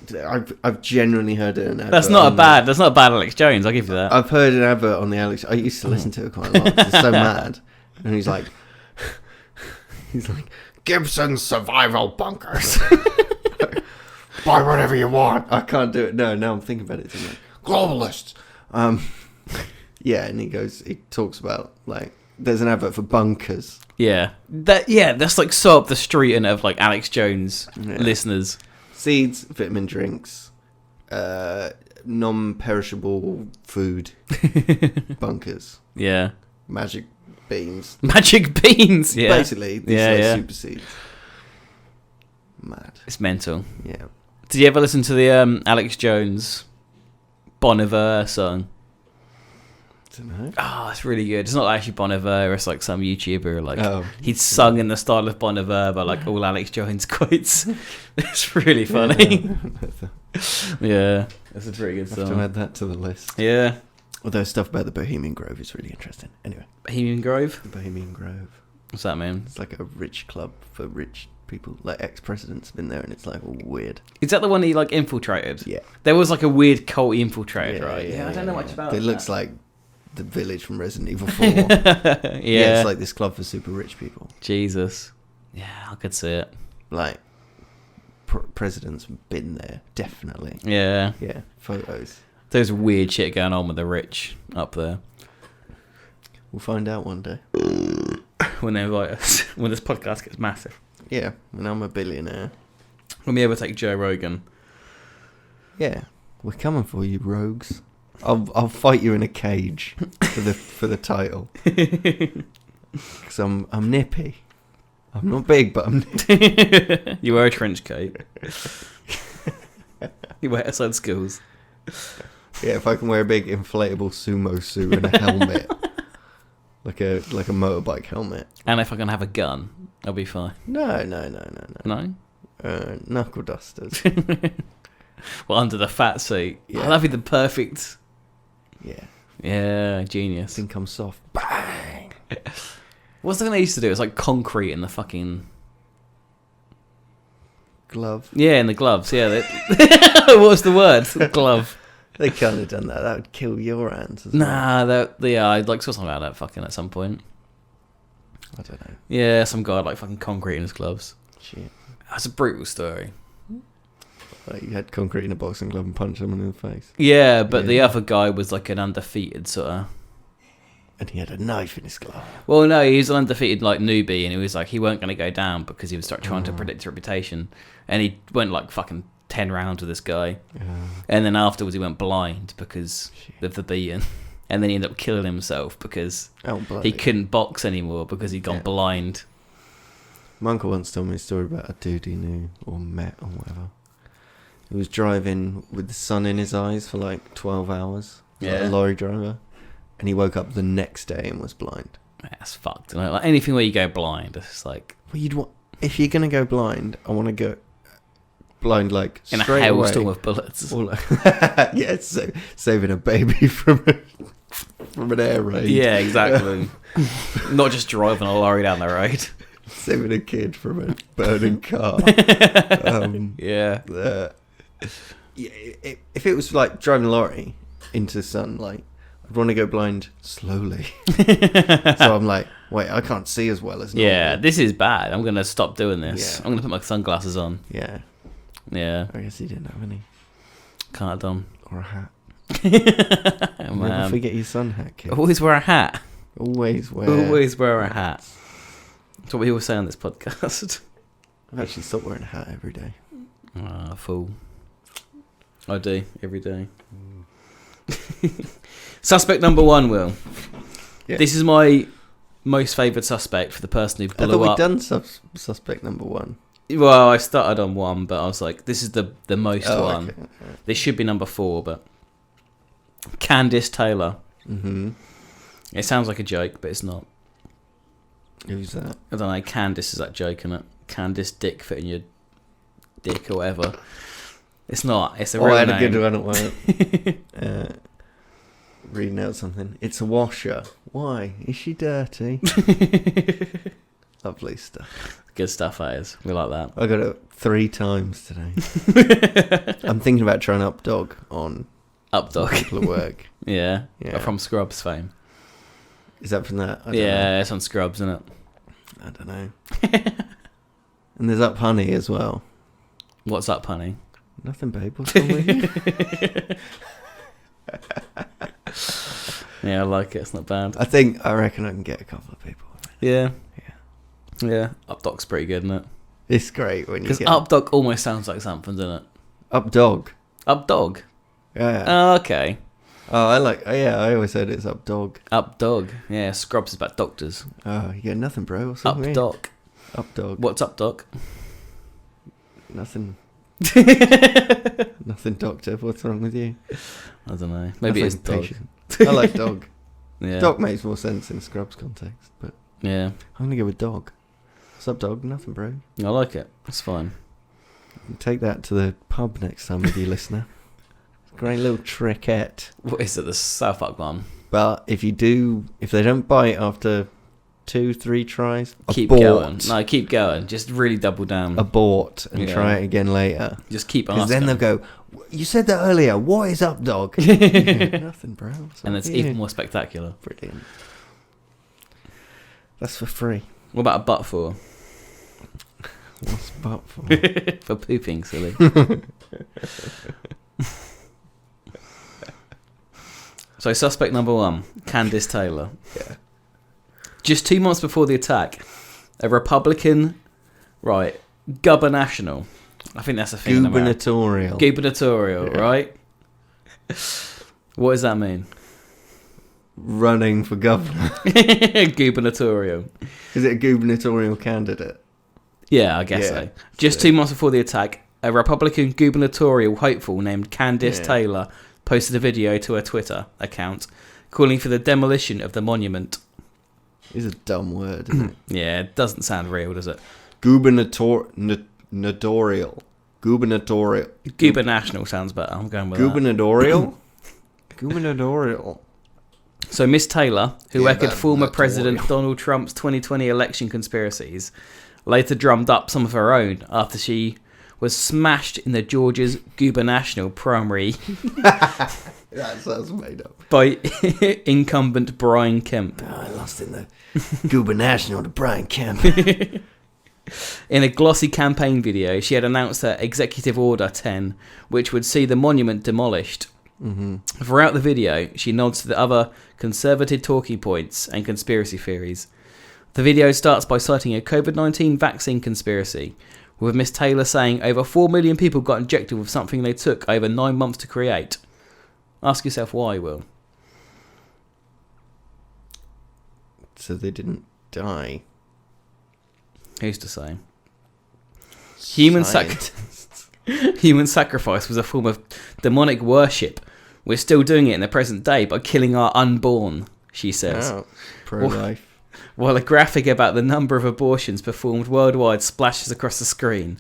I've genuinely heard it in an advert. That's not a bad Alex Jones, I'll give you that. I've heard an advert on the Alex. I used to listen to it quite a lot. It's so mad. And he's like, Gibson's survival bunkers. Buy whatever you want. I can't do it. No, now I'm thinking about it. It's like, globalists. Yeah, and he talks about like there's an advert for bunkers. Yeah. That's like so up the street and of like Alex Jones listeners. Seeds, vitamin drinks, non-perishable food, bunkers, Yeah. magic beans. Magic beans, yeah. Basically, these are Yeah. super seeds. Mad. It's mental. Yeah. Did you ever listen to the Alex Jones Bon Iver song? Dunno. Oh, it's really good. It's not actually Bon Iver, it's like some YouTuber. Like he's Oh. sung in the style of Bon Iver, but like all Alex Jones quotes. It's really funny. Yeah, it's a pretty good I have to song. add that to the list. Yeah. Although stuff about the Bohemian Grove is really interesting. Anyway, Bohemian Grove? the Bohemian Grove. What's that mean? It's like a rich club for rich people. Like ex-presidents have been there, and it's like all weird. Is that the one he like infiltrated? Yeah. There was like a weird cult he infiltrated, right? Yeah, I don't know much about it. it. Looks like the village from Resident Evil 4. Yeah. It's like this club for super rich people. Jesus. Yeah, I could see it. Like, presidents have been there, definitely. Yeah. Yeah, photos. There's weird shit going on with the rich up there. We'll find out one day. When they invite us. When this podcast gets massive. Yeah, when I'm a billionaire. When we overtake Joe Rogan. Yeah, we're coming for you, rogues. I'll fight you in a cage for the title. Because I'm nippy. I'm not big, but I'm nippy. You wear a trench coat. You wear outside schools. Yeah, if I can wear a big inflatable sumo suit and a helmet. like a motorbike helmet. And if I can have a gun, I'll be fine. No. No? Knuckle dusters. Well, under the fat suit. Yeah. Oh, that'd be the perfect Yeah. Yeah, genius. Thing comes soft. Bang! What's the thing they used to do? It's like concrete in the fucking... Glove. Yeah, in the gloves. Yeah. What was the word? Glove. They can't have done that. That would kill your hands as well. Nah, I'd like saw something about that fucking at some point. I don't know. Yeah, some guy had like fucking concrete in his gloves. Shit. That's a brutal story. Like you had concrete in a boxing glove and punched someone in the face. Yeah, but the other guy was like an undefeated sort of... And he had a knife in his glove. Well, no, he was an undefeated like newbie, and he was like he weren't going to go down because he would start trying to predict his reputation, and he went like fucking 10 rounds with this guy, and then afterwards he went blind because of the beating, and then he ended up killing himself because he couldn't box anymore because he'd gone blind. My uncle once told me a story about a dude he knew or met or whatever. He was driving with the sun in his eyes for like 12 hours. Like a lorry driver. And he woke up the next day and was blind. That's fucked. You know? Like anything where you go blind, it's like... Well, if you're going to go blind, I want to go blind like in a straight hailstorm away. of bullets. Or like, yeah, so saving a baby from an air raid. Yeah, exactly. Not just driving a lorry down the road. Saving a kid from a burning car. Yeah. If it was like driving a lorry into sunlight, I'd want to go blind slowly. So I'm like, wait, I can't see as well as normal. Yeah, this is bad. I'm going to stop doing this. Yeah. I'm going to put my sunglasses on. Yeah. Yeah. I guess he didn't have any. Can't have done. Or a hat. Oh, Never man. forget your sun hat, kid. Always wear a hat. Always wear a hat. That's what we always say on this podcast. I've actually stopped wearing a hat every day. Ah, fool. I do, every day. Suspect number 1, Will. Yeah. This is my most favoured suspect for the person who I blew thought we'd up. done suspect number 1. Well, I started on 1, but I was like, this is the most one. Okay. This should be number 4, but... Candice Taylor. Mm-hmm. It sounds like a joke, but it's not. Who's that? I don't know, Candice is that joke, isn't it? Candice dick fit in your dick or whatever. It's not. It's a real I had name. a good one at work. Reading out something. It's a washer. Why? Is she dirty? Lovely stuff. Good stuff, that is. We like that. I got it 3 times today. I'm thinking about trying up dog on Updog. people at work. Yeah. Yeah. From Scrubs fame. Is that from that? I don't Yeah, know. it's on Scrubs, isn't it? I don't know. And there's Up Honey as well. What's up, honey? Nothing, babe. What's wrong with you? Yeah, I like it. It's not bad. I reckon I can get a couple of people. Yeah. Yeah. Yeah. Updog's pretty good, isn't it? It's great when you Because get Updog almost sounds like something, doesn't it? Up dog. Updog. Yeah. Oh, okay. I always said it's up dog. Updog. Yeah, Scrubs is about doctors. Oh, you get nothing, bro. What's wrong with you? Updog. Up dog. What's up, Doc? Nothing. Nothing, doctor. What's wrong with you? I don't know. Maybe it's Nothing, dog. patient. I like dog. Yeah. Dog makes more sense in Scrubs context, but Yeah. I'm gonna go with dog. What's up, dog? Nothing, bro. I like it. It's fine. Take that to the pub next time with you, listener. Great little trickette. What is it? The South Park one? But if they don't bite after 2-3 tries, Keep abort. going. No, keep going. Just really double down. Abort and Yeah. try it again later. Just keep Because asking. then they'll go, you said that earlier. What is up, dog? Nothing, bro. What's And up it's with you? even more spectacular. Brilliant. That's for free. What about a butt for? What's butt for? For pooping, silly. So, suspect number 1, Candice Taylor. Yeah. Just 2 months before the attack, a Republican, gubernational. I think that's a thing. in America. Gubernatorial. Gubernatorial, Yeah. right? What does that mean? Running for governor. Gubernatorial. Is it a gubernatorial candidate? Yeah, I guess so. Just 2 months before the attack, a Republican gubernatorial hopeful named Candice Taylor posted a video to her Twitter account calling for the demolition of the monument. It's a dumb word, isn't it? Yeah, it doesn't sound real, does it? Gubernatorial. Gubernational sounds better. I'm going with Gubernatorial? Gubernatorial. So Miss Taylor, who Yeah, echoed that- former that's President horrible. Donald Trump's 2020 election conspiracies, later drummed up some of her own after she was smashed in the Georgia's gubernatorial primary That sounds made up. by incumbent Brian Kemp. Oh, I lost in the gubernatorial to Brian Kemp. In a glossy campaign video, she had announced her Executive Order 10, which would see the monument demolished. Mm-hmm. Throughout the video, she nods to the other conservative talking points and conspiracy theories. The video starts by citing a COVID-19 vaccine conspiracy, with Miss Taylor saying over 4 million people got injected with something they took over 9 months to create. Ask yourself why, Will. So they didn't die. Who's to say? Human sacrifice was a form of demonic worship. We're still doing it in the present day by killing our unborn, she says. Oh, pro-life. While a graphic about the number of abortions performed worldwide splashes across the screen.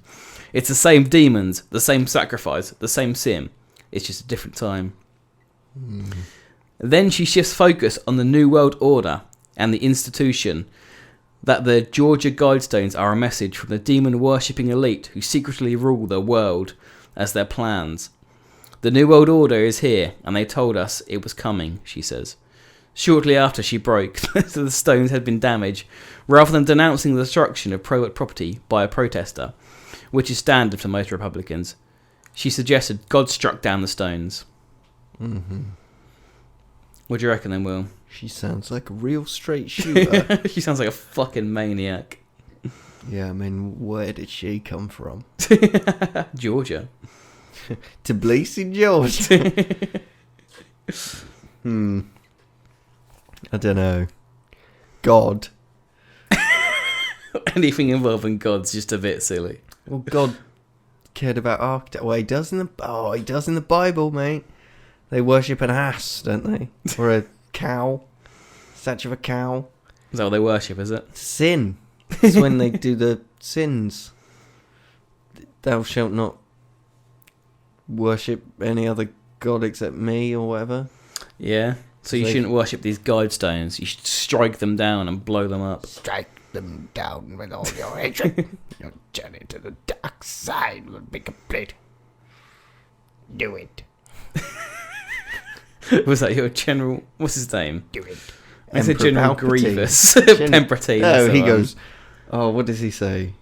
It's the same demons, the same sacrifice, the same sin. It's just a different time. Then she shifts focus on the New World Order and the institution, that the Georgia Guidestones are a message from the demon-worshipping elite who secretly rule the world as their plans. The New World Order is here, and they told us it was coming, she says. Shortly after she broke, the stones had been damaged, rather than denouncing the destruction of private property by a protester, which is standard for most Republicans. She suggested God struck down the stones. Mm-hmm. What do you reckon then, Will? She sounds like a real straight shooter. She sounds like a fucking maniac. Yeah, I mean, where did she come from? Georgia. Tbilisi, Georgia. I don't know. God. Anything involving God's just a bit silly. Well, God cared about architecture. Well, he does in the Bible, mate. They worship an ass, don't they? Or a cow. Statue of a cow. Is that what they worship, is it? Sin. It's when they do the sins. Thou shalt not worship any other god except me, or whatever. Yeah. So you shouldn't worship these Guidestones. You should strike them down and blow them up. Strike them down with all your hatred. Your journey to the dark side will be complete. Do it. Was that your general... What's his name? Do it. I said Emperor General Palpatine. Grievous. Palpatine. No, that's he the goes, oh, what does he say?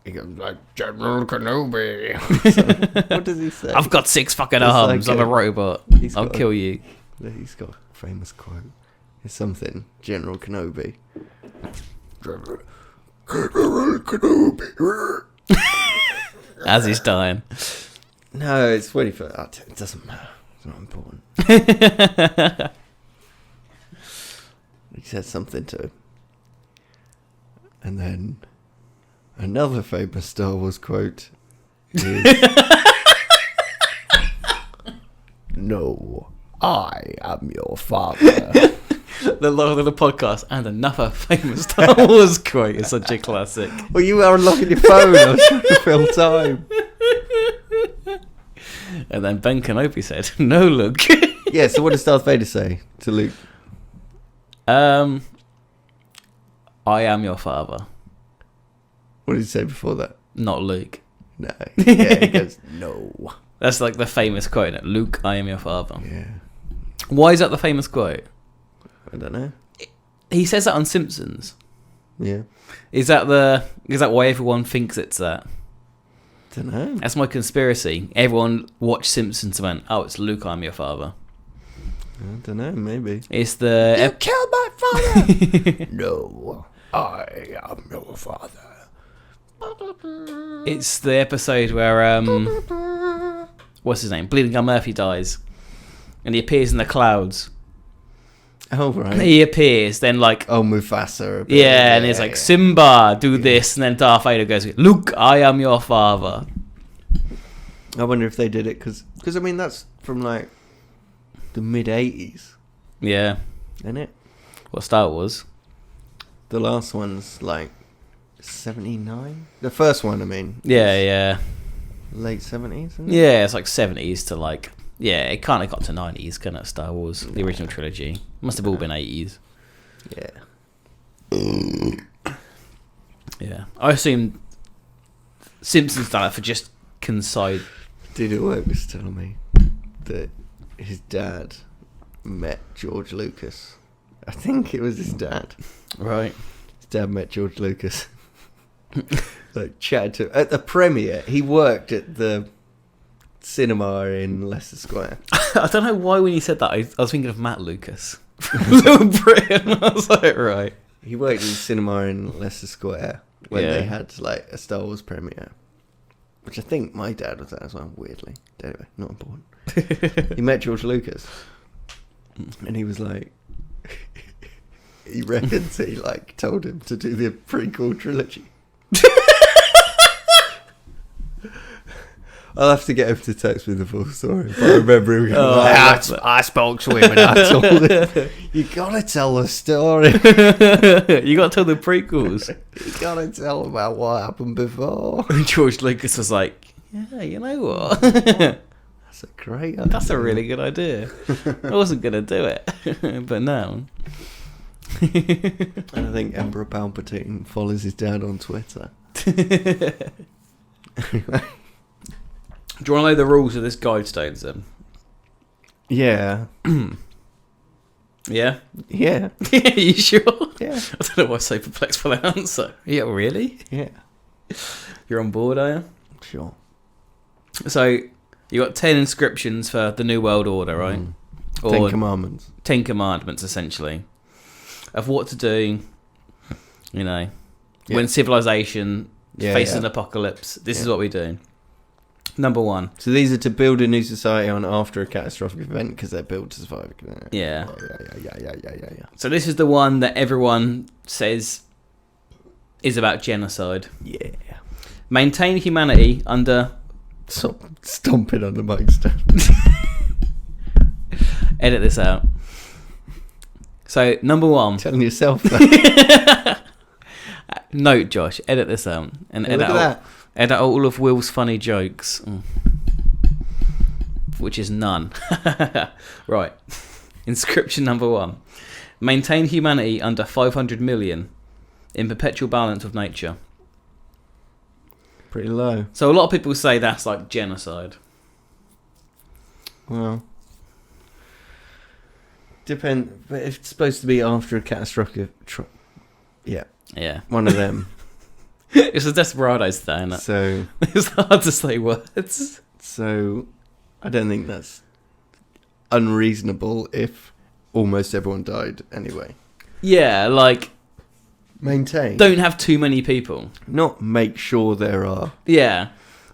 He goes like General Kenobi. What does he say? I've got 6 fucking It's arms. like I'm a robot. he's I'll got kill you. He's got a famous quote. It's something. General Kenobi. General Kenobi. As he's dying. No, it's when he first... It doesn't matter. It's not important. He says something to him. And then another famous Star Wars quote is... No, I am your father. The Lord of the podcast and another famous Star Wars quote is such a classic. Well, you are unlocking your phone. I was trying to fill time. And then Ben Kenobi said, "No, Luke." Yeah, so what does Darth Vader say to Luke? I am your father, What did he say before that? not Luke. No. Yeah, he goes, no. That's like the famous quote. Isn't it? Luke, I am your father. Yeah. Why is that the famous quote? I don't know. He says that on Simpsons. Yeah. Is that why everyone thinks it's that? Don't know. That's my conspiracy. Everyone watched Simpsons and went, "Oh, it's Luke, I'm your father." I don't know, maybe. It's the You killed my father. No, I am your father. it's the episode where what's his name? Bleeding Gum Murphy dies, and he appears in the clouds. Oh, right. He appears, then like Oh, Mufasa. yeah, and it's like Simba, do this, and then Darth Vader goes, "Luke, I am your father." I wonder if they did it because I mean that's from like the mid-80s, Yeah, isn't it? what Star Wars? The last one's like 79. The first one, I mean. Yeah, yeah, Late 70s. Isn't it? yeah. It's like 70s to like Yeah, it kind of got to 90s, kind of Star Wars, the original trilogy. Must have all been 80s. Yeah. Yeah. I assume Simpsons done it for just concise. Dude at work was telling me that his dad met George Lucas. I think it was his dad. Right. His dad met George Lucas. Like, chatted to him. At the premiere, he worked at the cinema in Leicester Square. I don't know why when you said that, I was thinking of Matt Lucas from Little Britain. I was like, right. He worked at the cinema in Leicester Square when Yeah. they had like a Star Wars premiere, which I think my dad was at as well, weirdly. Anyway, not important. He met George Lucas, and he was like, he reckons he like told him to do the prequel trilogy. I'll have to get him to text me the full story if I remember him. I spoke to him and I told him, You gotta tell the story. You got to tell the prequels. You gotta tell about what happened before. And George Lucas was like, yeah, you know what? That's a great idea. That's a really good idea. I wasn't going to do it, but now. And I think Emperor Palpatine follows his dad on Twitter. Do you want to know the rules of this Guidestones then? Yeah. Yeah? Yeah. Yeah, you sure? Yeah. I don't know why I was so perplexed by that answer. Yeah, really? Yeah. You're on board, are you? Sure. So, you got 10 inscriptions for the New World Order, right? Or 10 Commandments. 10 commandments, essentially, of what to do, you know, when civilization faces an apocalypse. This is what we do. Number 1. So these are to build a new society on after a catastrophic event because they're built to survive. Yeah. Yeah. So this is the one that everyone says is about genocide. Yeah. Maintain humanity under... Stop stomping on the mic stand. Edit this out. So, number 1. Telling yourself that. Note, Josh, edit this out. And Hey, look at that. Edit all of Will's funny jokes. Which is none. Right. Inscription number 1. Maintain humanity under 500 million in perpetual balance with nature. Pretty low. So a lot of people say that's like genocide. Well, depend. But if it's supposed to be after a catastrophic, yeah, one of them. It's a Desperados thing. So It's hard to say words. So I don't think that's unreasonable if almost everyone died anyway. Yeah, like Maintain. don't have too many people. Not make sure there are. Yeah.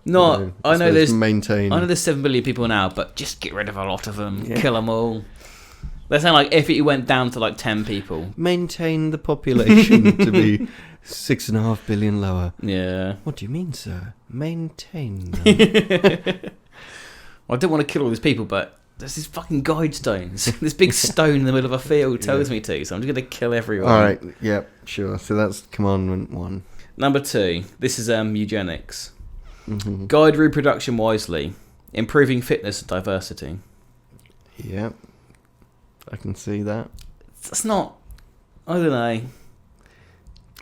Not. I know there's. Maintain. I know there's 7 billion people now, but just get rid of a lot of them. Yeah. Kill them all. They're saying like if it went down to like 10 people. Maintain the population to be 6.5 billion lower. Yeah. What do you mean, sir? Maintain them. Well, I don't want to kill all these people, but there's these fucking Guidestones. This big stone in the middle of a field tells me to, so I'm just going to kill everyone. All right. Yep. Sure. So that's commandment 1. Number 2. This is eugenics. Mm-hmm. Guide reproduction wisely. Improving fitness and diversity. Yep. I can see that. That's not... I don't know.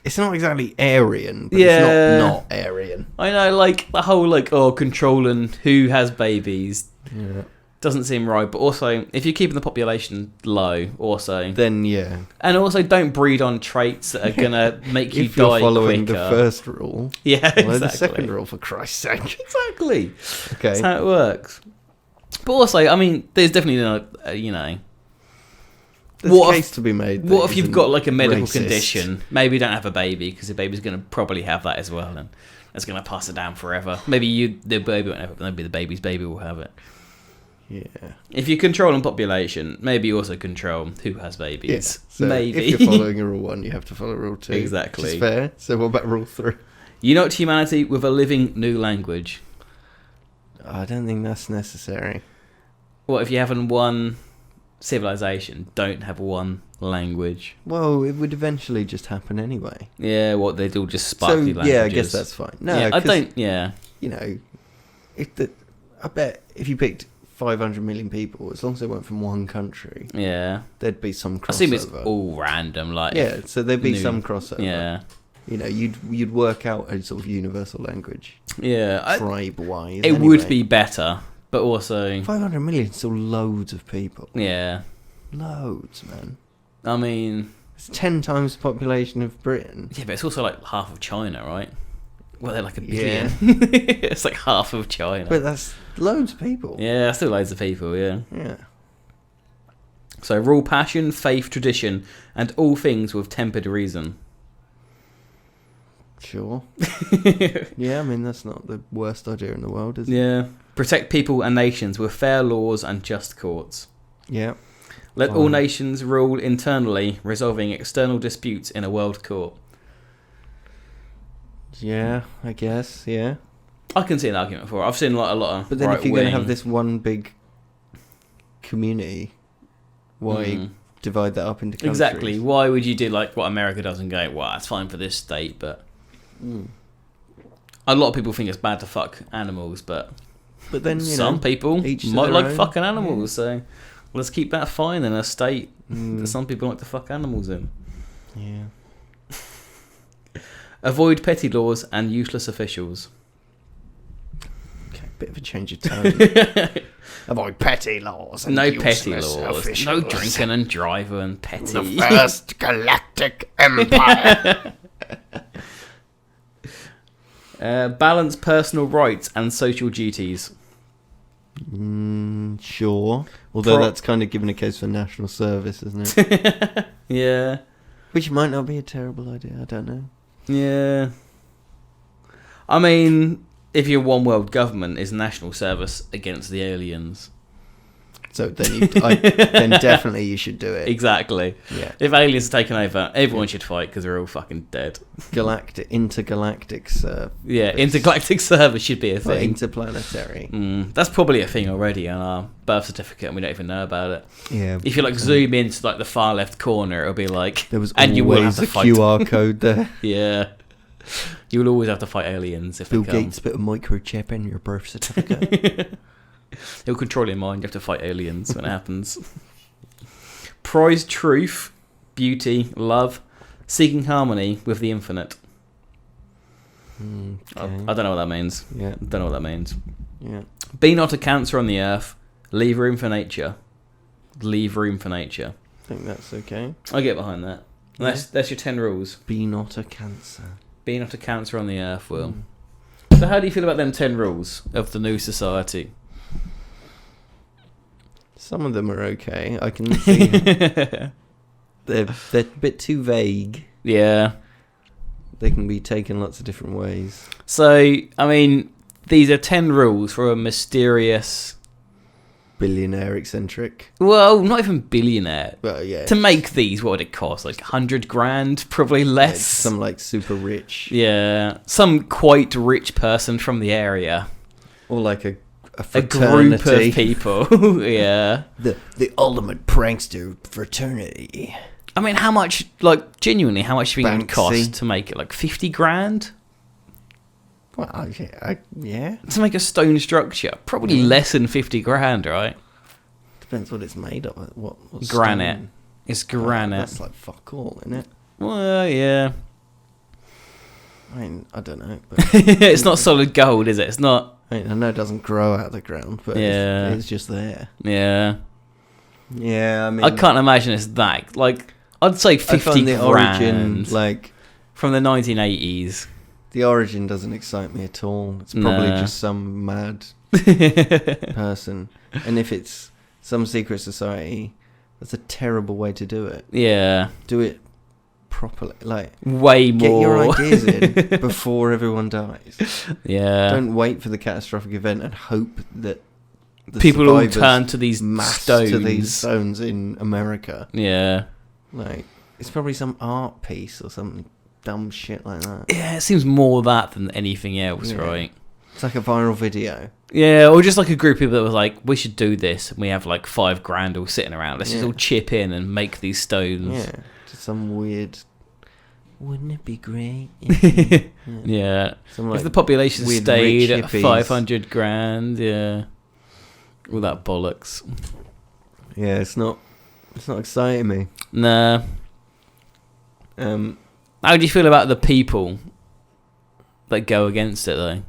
It's not exactly Aryan, but Yeah. it's not Aryan. I know, like, the whole, like, controlling who has babies Yeah. doesn't seem right. But also, if you're keeping the population low, also... Then, yeah. And also, don't breed on traits that are going to make you If you're die following quicker. the first rule, Yeah, exactly. follow the second rule, for Christ's sake. Exactly. Okay. That's how it works. But also, I mean, there's definitely, you know... There's What a if- case to be made. that What if you've isn't got like a medical racist. condition? Maybe don't have a baby because the baby's going to probably have that as well, and it's going to pass it down forever. Maybe the baby won't have it. Maybe the baby's baby will have it. Yeah. If you're controlling population, maybe you also control who has babies. Yes. So maybe. if you're following a rule 1, you have to follow rule 2. Exactly. Which is fair. So what about rule 3? Unite humanity with a living new language. I don't think that's necessary. What if you have in one civilization don't have one language? Well, it would eventually just happen anyway. Yeah, what they'd all just sparkly languages. Yeah, I guess that's fine. No, yeah, I 'cause, don't. Yeah, you know, I bet if you picked 500 million people, as long as they weren't from one country, there'd be some crossover. I assume it's all random, like so there'd be some crossover. Yeah, you'd work out a sort of universal language. Yeah, tribe-wise, it would be better, but also 500 million, still loads of people. Yeah, loads, man. I mean, it's 10 times the population of Britain. Yeah, but it's also like half of China, right? Well, they're like a billion. It's like half of China. But that's loads of people. Yeah, still loads of people, yeah. Yeah. So, rule passion, faith, tradition, and all things with tempered reason. Sure. Yeah, I mean, that's not the worst idea in the world, is it? Yeah. Protect people and nations with fair laws and just courts. Yeah. Let all nations rule internally, resolving external disputes in a world court. Yeah, I guess, yeah. I can see an argument for it. I've seen like a lot of But then if you're going to have this one big community, why divide that up into countries? Exactly. Why would you do like what America does and go, well, that's fine for this state, but... A lot of people think it's bad to fuck animals, but then some people might like fucking animals, so let's keep that fine in a state that some people like to fuck animals in. Yeah. Avoid petty laws and useless officials. Okay, bit of a change of tone. Avoid petty laws. And no petty useless laws. officials. No drinking and driving and petty. The first galactic empire. Balance personal rights and social duties. Sure. Although that's kind of given a case for national service, isn't it? Yeah. Which might not be a terrible idea, I don't know. Yeah. I mean, if your one world government is national service against the aliens. So then definitely you should do it. Exactly. Yeah. If aliens are taken over, everyone should fight because they're all fucking dead. Intergalactic service. Yeah, intergalactic service should be a thing. Interplanetary. That's probably a thing already on our birth certificate and we don't even know about it. Yeah. If you like zoom into like the far left corner, it'll be like... There was and always you will have to a fight. QR code there. Yeah. You will always have to fight aliens if Bill they come. Gates put a microchip in your birth certificate. He'll control your mind. You have to fight aliens when it happens. Prize truth, beauty, love, seeking harmony with the infinite. Okay. I don't know what that means. Yeah. Don't know what that means. Yeah. Be not a cancer on the earth. Leave room for nature. Leave room for nature. I think that's okay. I get behind that. Yeah. That's your 10 rules. Be not a cancer. Be not a cancer on the earth, Will. So how do you feel about them 10 rules of the new society? Some of them are okay. I can see they're a bit too vague. Yeah. They can be taken lots of different ways. So, I mean, these are 10 rules for a mysterious... Billionaire eccentric. Well, not even billionaire. Well, yeah. To make these, what would it cost? Like 100 grand? Probably less. Some like super rich. Yeah. Some quite rich person from the area. Or like a group fraternity. of people. Yeah. The ultimate prankster fraternity. I mean, how much, like, genuinely, how much do you think it would Banksy. cost to make it? Like 50 grand? Well, yeah. To make a stone structure? Probably less than 50 grand, right? Depends what it's made of. What's Granite. stone? It's granite. That's like fuck all, isn't it? Well, yeah. I mean, I don't know. But It's not solid gold, is it? It's not. I know it doesn't grow out of the ground, but Yeah. it's just there. Yeah. Yeah, I mean, I can't imagine it's that. Like, I'd say 50 I find the grand origin, like, from the 1980s. the origin doesn't excite me at all. It's probably Nah. just some mad person. And if it's some secret society, that's a terrible way to do it. Yeah. Do it properly. Like, Way get more. your ideas in before everyone dies. Yeah. Don't wait for the catastrophic event and hope that the People will survivors turn to these mass stones. to these stones in America. Yeah. Like, it's probably some art piece or something dumb shit like that. Yeah, it seems more that than anything else, Yeah. right? It's like a viral video. Yeah, or just like a group of people that was like, we should do this, and we have like 5 grand all sitting around. Let's just all chip in and make these stones. Yeah, just some weird. Wouldn't it be great? Yeah. Some, If like, the population weird stayed rich at hippies. 500 grand, yeah. All that bollocks. Yeah, it's not exciting me. Nah. How do you feel about the people that go against it, though?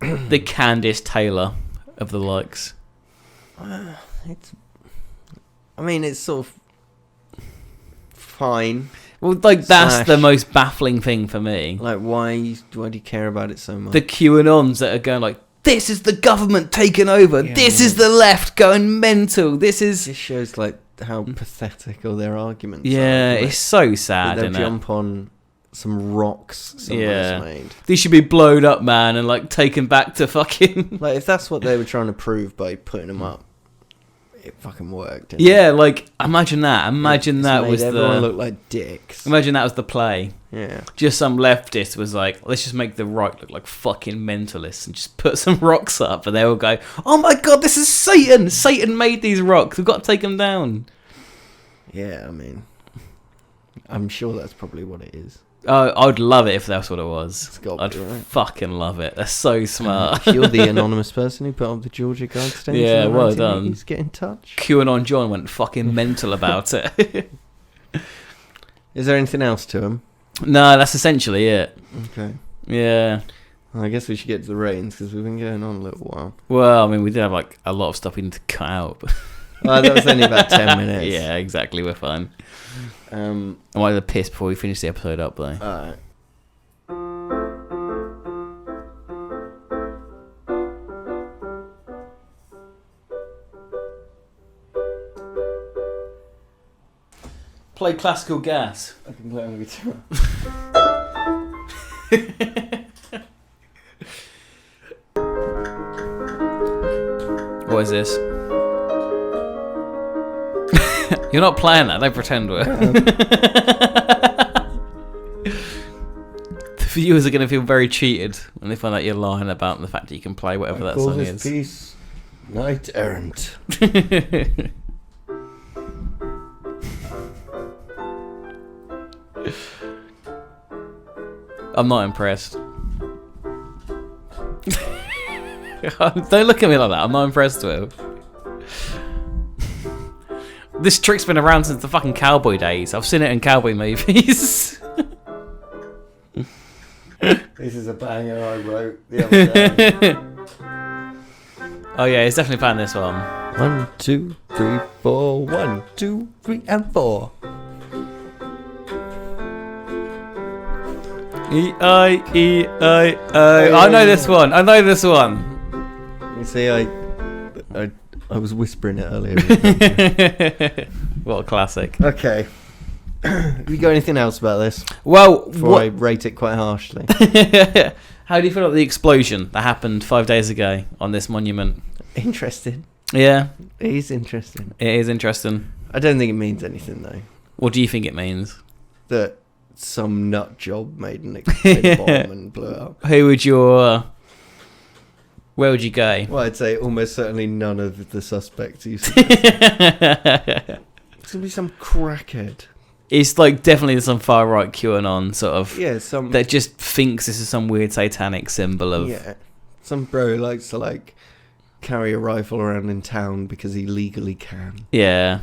The Candice Taylor of the likes. It's sort of fine. Well, like, that's the most baffling thing for me. Like, why do you care about it so much? The QAnons that are going like, this is the government taking over. Yeah, this is the left going mental. This shows, like, how pathetic all their arguments are. Yeah, Like, it's so sad, they'll isn't jump on some rocks someone's made. These should be blown up, man, and, like, taken back to fucking... Like, if that's what they were trying to prove by putting them up, it fucking worked. Yeah, like, imagine that. Imagine that was everyone look like dicks. Imagine that was the play. Yeah. Just some leftist was like, let's just make the right look like fucking mentalists and just put some rocks up, and they all go, oh my god, this is Satan! Satan made these rocks. We've got to take them down. Yeah, I mean, I'm sure that's probably what it is. I'd love it if that's what it was. It's got I'd to be, right? fucking love it. They're so smart. If you're the anonymous person who put up the Georgia Guidestone. Yeah, well done. Please get in touch. QAnon John went fucking mental about it. Is there anything else to him? No, that's essentially it. Okay. Yeah. Well, I guess we should get to the ratings because we've been going on a little while. Well, I mean, we did have like a lot of stuff we need to cut out. That was only about 10 minutes. Yeah, exactly. We're fine. I might have a piss before we finish the episode up, though. Alright. Play Classical Gas. I can play on the guitar. What is this? You're not playing that, don't pretend we're. The viewers are going to feel very cheated when they find out you're lying about the fact that you can play whatever that song is. Piece Knight Errant. I'm not impressed. Don't look at me like that. I'm not impressed with it. This trick's been around since the fucking cowboy days. I've seen it in cowboy movies. This is a banger I wrote the other day. Oh yeah, it's definitely playing this one. 1, 2, 3, 4. 1, 2, 3, and 4. E-I-E-I-O. I know this one. I know this one. You see, I was whispering it earlier. What a classic. Okay. You got anything else about this? Well, Before I rate it quite harshly. How do you feel about the explosion that happened 5 days ago on this monument? Interesting. Yeah. It is interesting. It is interesting. I don't think it means anything, though. What do you think it means? That some nut job made an explosive bomb and blew it up. Who would your... Where would you go? Well, I'd say almost certainly none of the suspects you see. It's going to be some crackhead. It's like definitely some far right QAnon sort of... Yeah, some... That just thinks this is some weird satanic symbol of... Yeah. Some bro who likes to, like, carry a rifle around in town because he legally can. Yeah.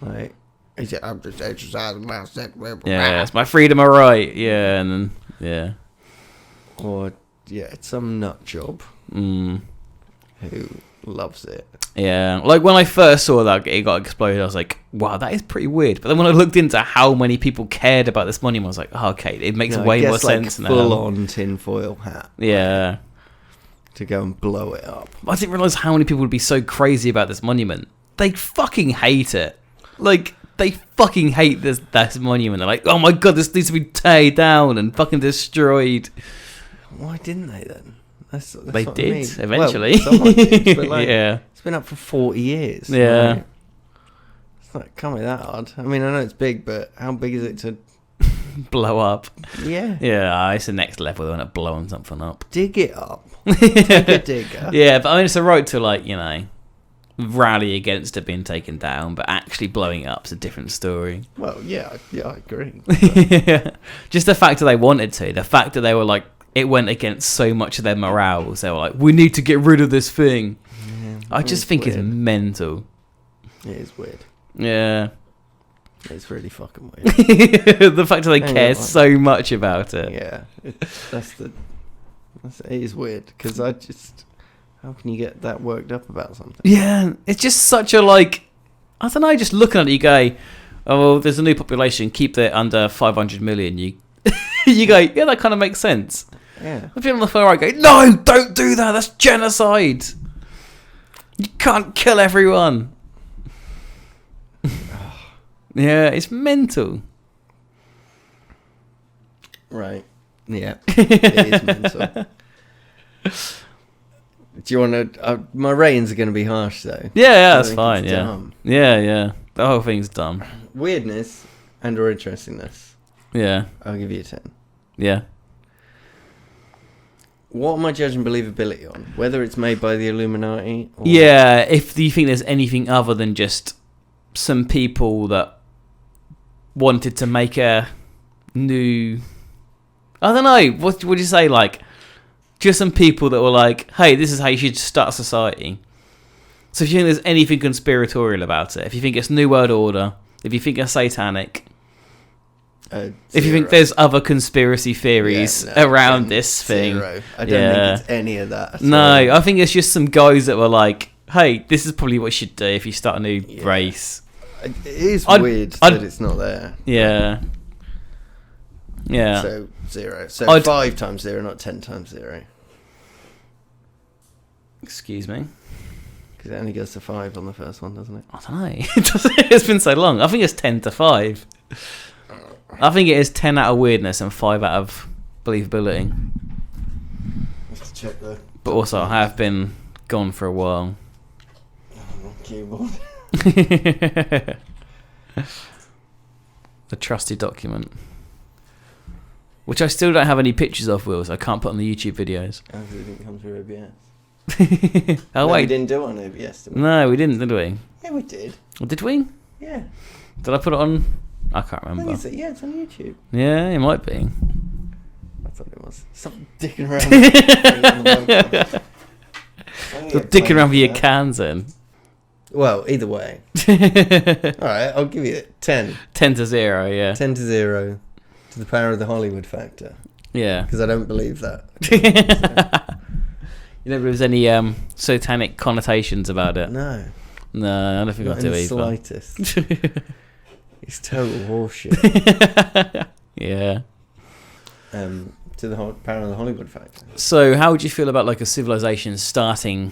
Like... He said, I'm just exercising my second level. Yeah, it's my freedom of right. Yeah, and then... Yeah. Or, yeah, it's some nut job who loves it. Yeah, like when I first saw that it got exploded, I was like, wow, that is pretty weird. But then when I looked into how many people cared about this monument, I was like, oh, okay, it makes way more sense now. Full-on tinfoil hat. Yeah. To go and blow it up. I didn't realise how many people would be so crazy about this monument. They fucking hate it. Like, they fucking hate this monument. They're like, oh my god, this needs to be teared down and fucking destroyed. Why didn't they then? That's they what did, I mean. eventually. Well, someone did, but like, yeah. It's been up for 40 years. Yeah. Right? It's not, can't be that hard. I mean, I know it's big, but how big is it to... blow up? Yeah. Yeah, it's the next level. They want to blowing something up. Dig it up. Take a digger. Yeah, but I mean, it's a right to, like, you know, rally against it being taken down, but actually blowing it up is a different story. Well, yeah, I agree. Yeah. Just the fact that they wanted to, the fact that they were like, it went against so much of their morals. They were like, we need to get rid of this thing. Yeah, I just think it's mental. It is weird. Yeah. It's really fucking weird. The fact that they care so much about it. Yeah. It is weird, because how can you get that worked up about something? Yeah, it's just such a, like, I don't know, just looking at it, you go, oh, well, there's a new population, keep it under 500 million. You go, yeah, that kind of makes sense. Yeah. If you're on the far right, go, no, don't do that, that's genocide. You can't kill everyone. Yeah, it's mental. Right. Yeah. It is mental. Do you want to... my ratings are going to be harsh, though. Yeah, that's fine, yeah. Dumb. Yeah. The whole thing's dumb. Weirdness and or interestingness. Yeah. I'll give you a 10. Yeah. What am I judging believability on? Whether it's made by the Illuminati? Or... Yeah, if you think there's anything other than just some people that wanted to make a new... I don't know, what would you say, like... Just some people that were like, hey, this is how you should start a society. So if you think there's anything conspiratorial about it, if you think it's New World Order, if you think it's satanic, if you think there's other conspiracy theories around this thing. Zero. I don't think it's any of that. No, I think it's just some guys that were like, hey, this is probably what you should do if you start a new race. It is weird that it's not there. Yeah. Yeah. So 0. So 5 times 0, not 10 times 0. Excuse me? Because it only goes to 5 on the first one, doesn't it? I don't know. It's been so long. I think it's 10 to 5. I think it is 10 out of weirdness and 5 out of believability. Let's check though. But also, I have been gone for a while. Keyboard. The trusty document. Which I still don't have any pictures of, Will, so I can't put on the YouTube videos. Oh, it didn't come through OBS. Oh, no, wait. we didn't do it on OBS, did we? No, we didn't, did we? Yeah, we did. Did we? Yeah. Did I put it on? I can't remember. Yeah, it's on YouTube. Yeah, it might be. I thought it was. Stop dicking around. Stop dicking around with your cans in. Well, either way. Alright, I'll give you 10. 10 to 0, yeah. 10 to 0 to the power of the Hollywood factor. Yeah. Because I don't believe that. You know, if there's any satanic connotations about it? No. No, I don't think I do either. Not in the slightest. It's total horseshit. Yeah. To the power of the Hollywood factor. So, how would you feel about like a civilization starting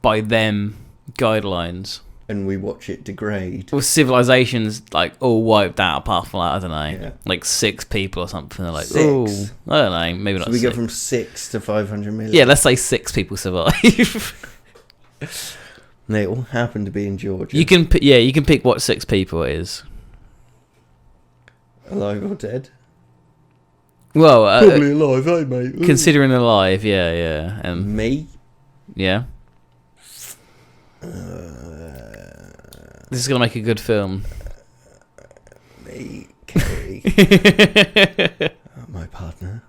by them guidelines? And we watch it degrade. Well, civilizations like all wiped out apart from like, I don't know, Yeah. like 6 people or something. They're like, 6? oh, I don't know, maybe not. So we 6. go from 6 to 500 million. Yeah, let's say 6 people survive. And they all happen to be in Georgia. You can pick what 6 people it is. Alive or dead? Well, probably alive, eh, mate? Considering alive, yeah. Me? Yeah. This is gonna make a good film. Me, Kerry. My partner.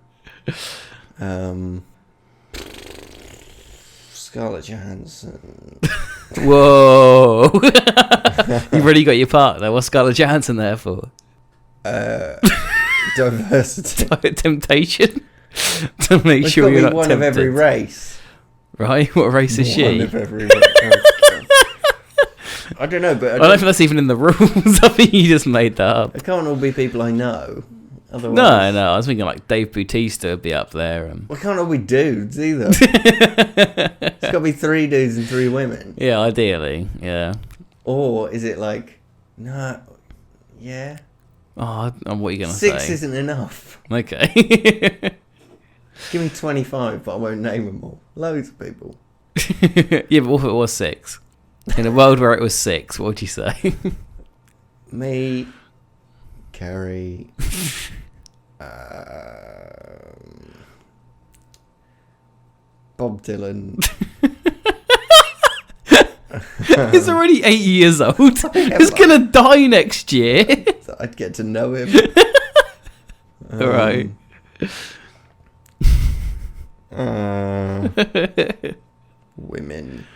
Scarlett Johansson. Whoa! You've really got your partner. What's Scarlett Johansson there for? Diversity. Temptation. To make sure you're not one tempted. of every race. Right? What race is she? One of every race. I don't know, but I don't think that's even in the rules. I think you just made that up. It can't all be people I know. Otherwise, No. I was thinking like Dave Bautista would be up there. And... Well, it can't all be dudes either. It's got to be 3 dudes and 3 women. Yeah, ideally. Yeah. Or is it like, no, yeah. Oh, what are you going to say? 6 isn't enough. Okay. Give me 25, but I won't name them all. Loads of people. Yeah, but what if it was 6? In a world where it was 6, what would you say? Me, Kerry, Bob Dylan. He's already 80 years old. He's going to die next year. So I'd get to know him. All right. Women.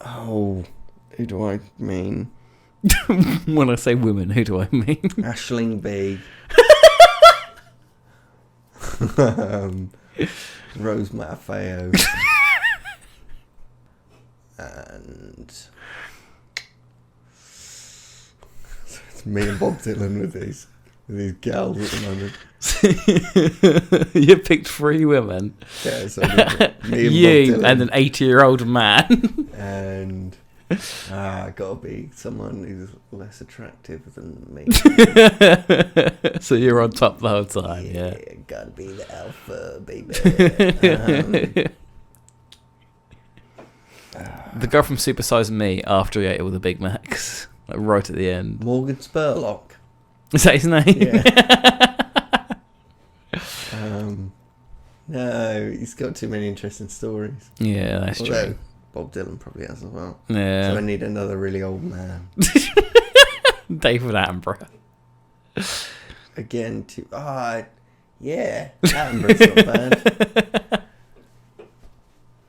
Oh, who do I mean? When I say women, who do I mean? Aisling B. Rose Matafeo. And so it's me and Bob Dylan with these gals at the moment. You picked 3 women. Yeah, so me and Bob You Dylan. and an 80-year-old man. And gotta be someone who's less attractive than me. So you're on top the whole time, yeah. Gotta be the alpha, baby. The girl from Super Size Me after he ate all the Big Macs, like right at the end. Morgan Spurlock. Is that his name? Yeah. No, he's got too many interesting stories. Yeah, that's Although, true. Bob Dylan probably has as well. Yeah. So I need another really old man. David Attenborough. Again, yeah, Attenborough's not bad.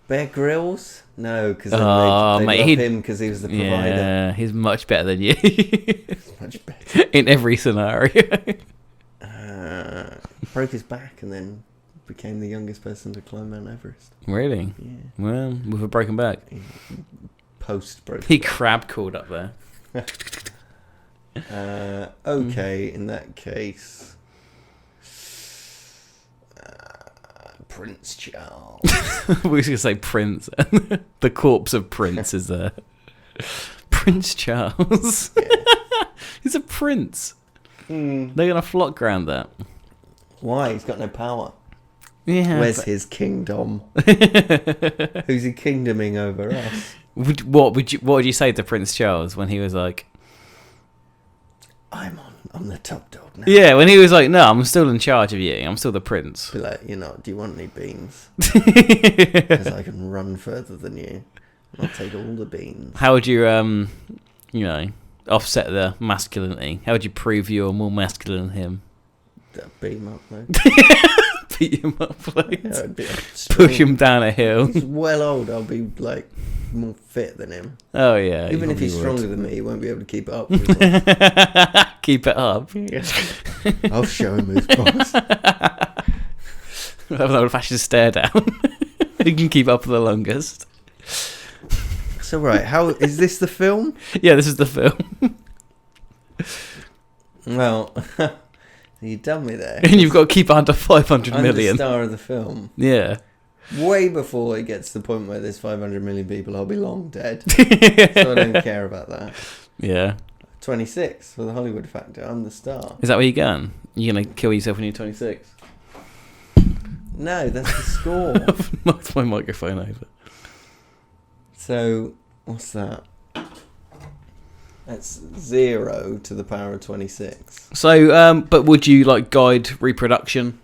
Bear Grylls? No, because they love him because he was the provider. Yeah, he's much better than you. He's much better. In every scenario. Broke his back and then became the youngest person to climb Mount Everest. Really? Yeah. Well, with a broken back. Post broken He back. crab crawled up there. Okay, in that case, Prince Charles. We were going to say Prince. The corpse of Prince is there. Prince Charles. Yeah. He's a prince. Mm. They're going to flock around that. Why? He's got no power. Yeah. Where's his kingdom? Who's he kingdoming over us? What would you say to Prince Charles when he was like... I'm the top dog now. Yeah, when he was like, no, I'm still in charge of you. I'm still the prince. Be like, do you want any beans? Because I can run further than you. I'll take all the beans. How would you, offset the masculinity? How would you prove you're more masculine than him? Beat him up, though. Beat him up, like, Yeah, I'd be push him down a hill. He's well old. I'll be like more fit than him. Oh yeah. Even you if he's probably stronger than me, he won't be able to keep it up. For his life. would. Keep it up. I'll show him who's boss. Have an old-fashioned stare down. You can keep up for the longest. So right, how is this the film? Yeah, this is the film. Well, you done me there. And you've got to keep it under 500 I'm million. the star of the film. Yeah. Way before it gets to the point where there's 500 million people, I'll be long dead. So I don't care about that. Yeah. 26 for the Hollywood factor. I'm the star. Is that where you're going? You're going to kill yourself when you're 26? No, that's the score. Knocked my microphone over. So, what's that? That's 0 to the power of 26. So, but would you guide reproduction?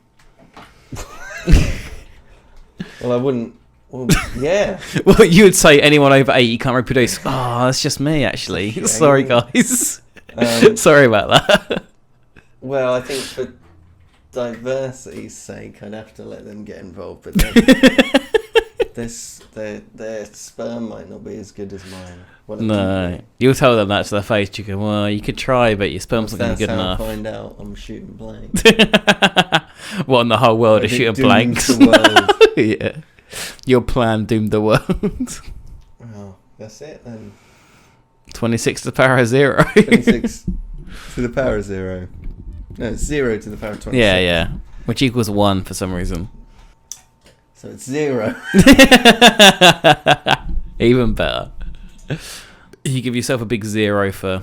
Well, I wouldn't. Well, yeah. Well, you would say anyone over 80 can't reproduce. Oh, that's just me, actually. Yeah, Sorry, yeah. guys. Sorry about that. Well, I think for diversity's sake, I'd have to let them get involved, but their sperm might not be as good as mine. Well, No, you'll tell them that to their face. You go, well, you could try, but your sperm's not going to be good That's how enough. I find out I'm shooting blanks. What, in the whole world is It shooting dooms blanks? the world. Yeah. Your plan doomed the world. Well, that's it then. 26 to the power of 0. 26 to the power of 0. No, it's 0 to the power of 26. Yeah, yeah. Which equals 1 for some reason. So it's 0. Even better. You give yourself a big 0 for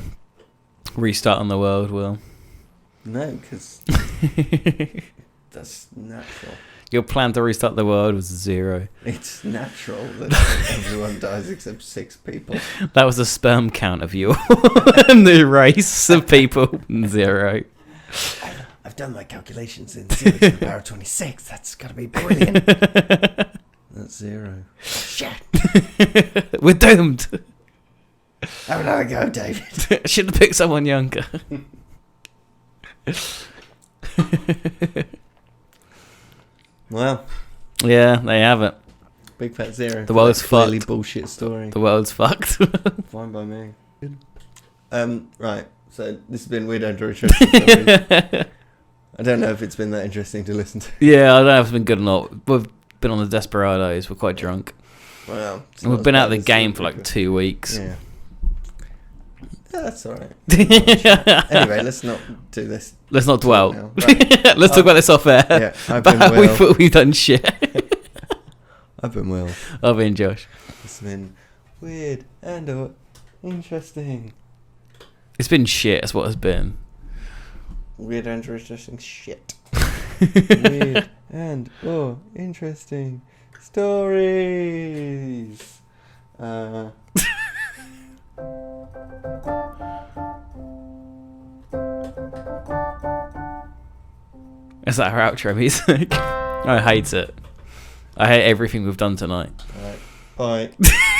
restarting the world, Will. No, because that's natural. Your plan to restart the world was 0. It's natural that everyone dies except 6 people. That was the sperm count of your new race of people. 0. I've done my calculations in 0 to the power of 26. That's got to be brilliant. That's 0. Shit. We're doomed. Have another go, David. Should have picked someone younger. Well, Yeah, there you have it. Big Fat Zero. The world's clearly fucked. bullshit story. The world's fucked. Fine by me. Right. So this has been Weird and Interesting Stories. I don't know if it's been that interesting to listen to. Yeah, I don't know if it's been good or not. We've been on the Desperados. We're quite drunk. Well, And we've been out of the game for like 2 weeks. Yeah. Yeah, that's all right. Anyway, let's not do this. Let's not dwell. now. Right. Let's talk about this off air. Yeah, I've been Will. We thought we've done shit. I've been Will. I've been Josh. It's been weird and interesting. It's been shit. That's what it's been. Weird and interesting shit. Weird and interesting stories. Is that our outro music? I hate it. I hate everything we've done tonight. Alright, bye.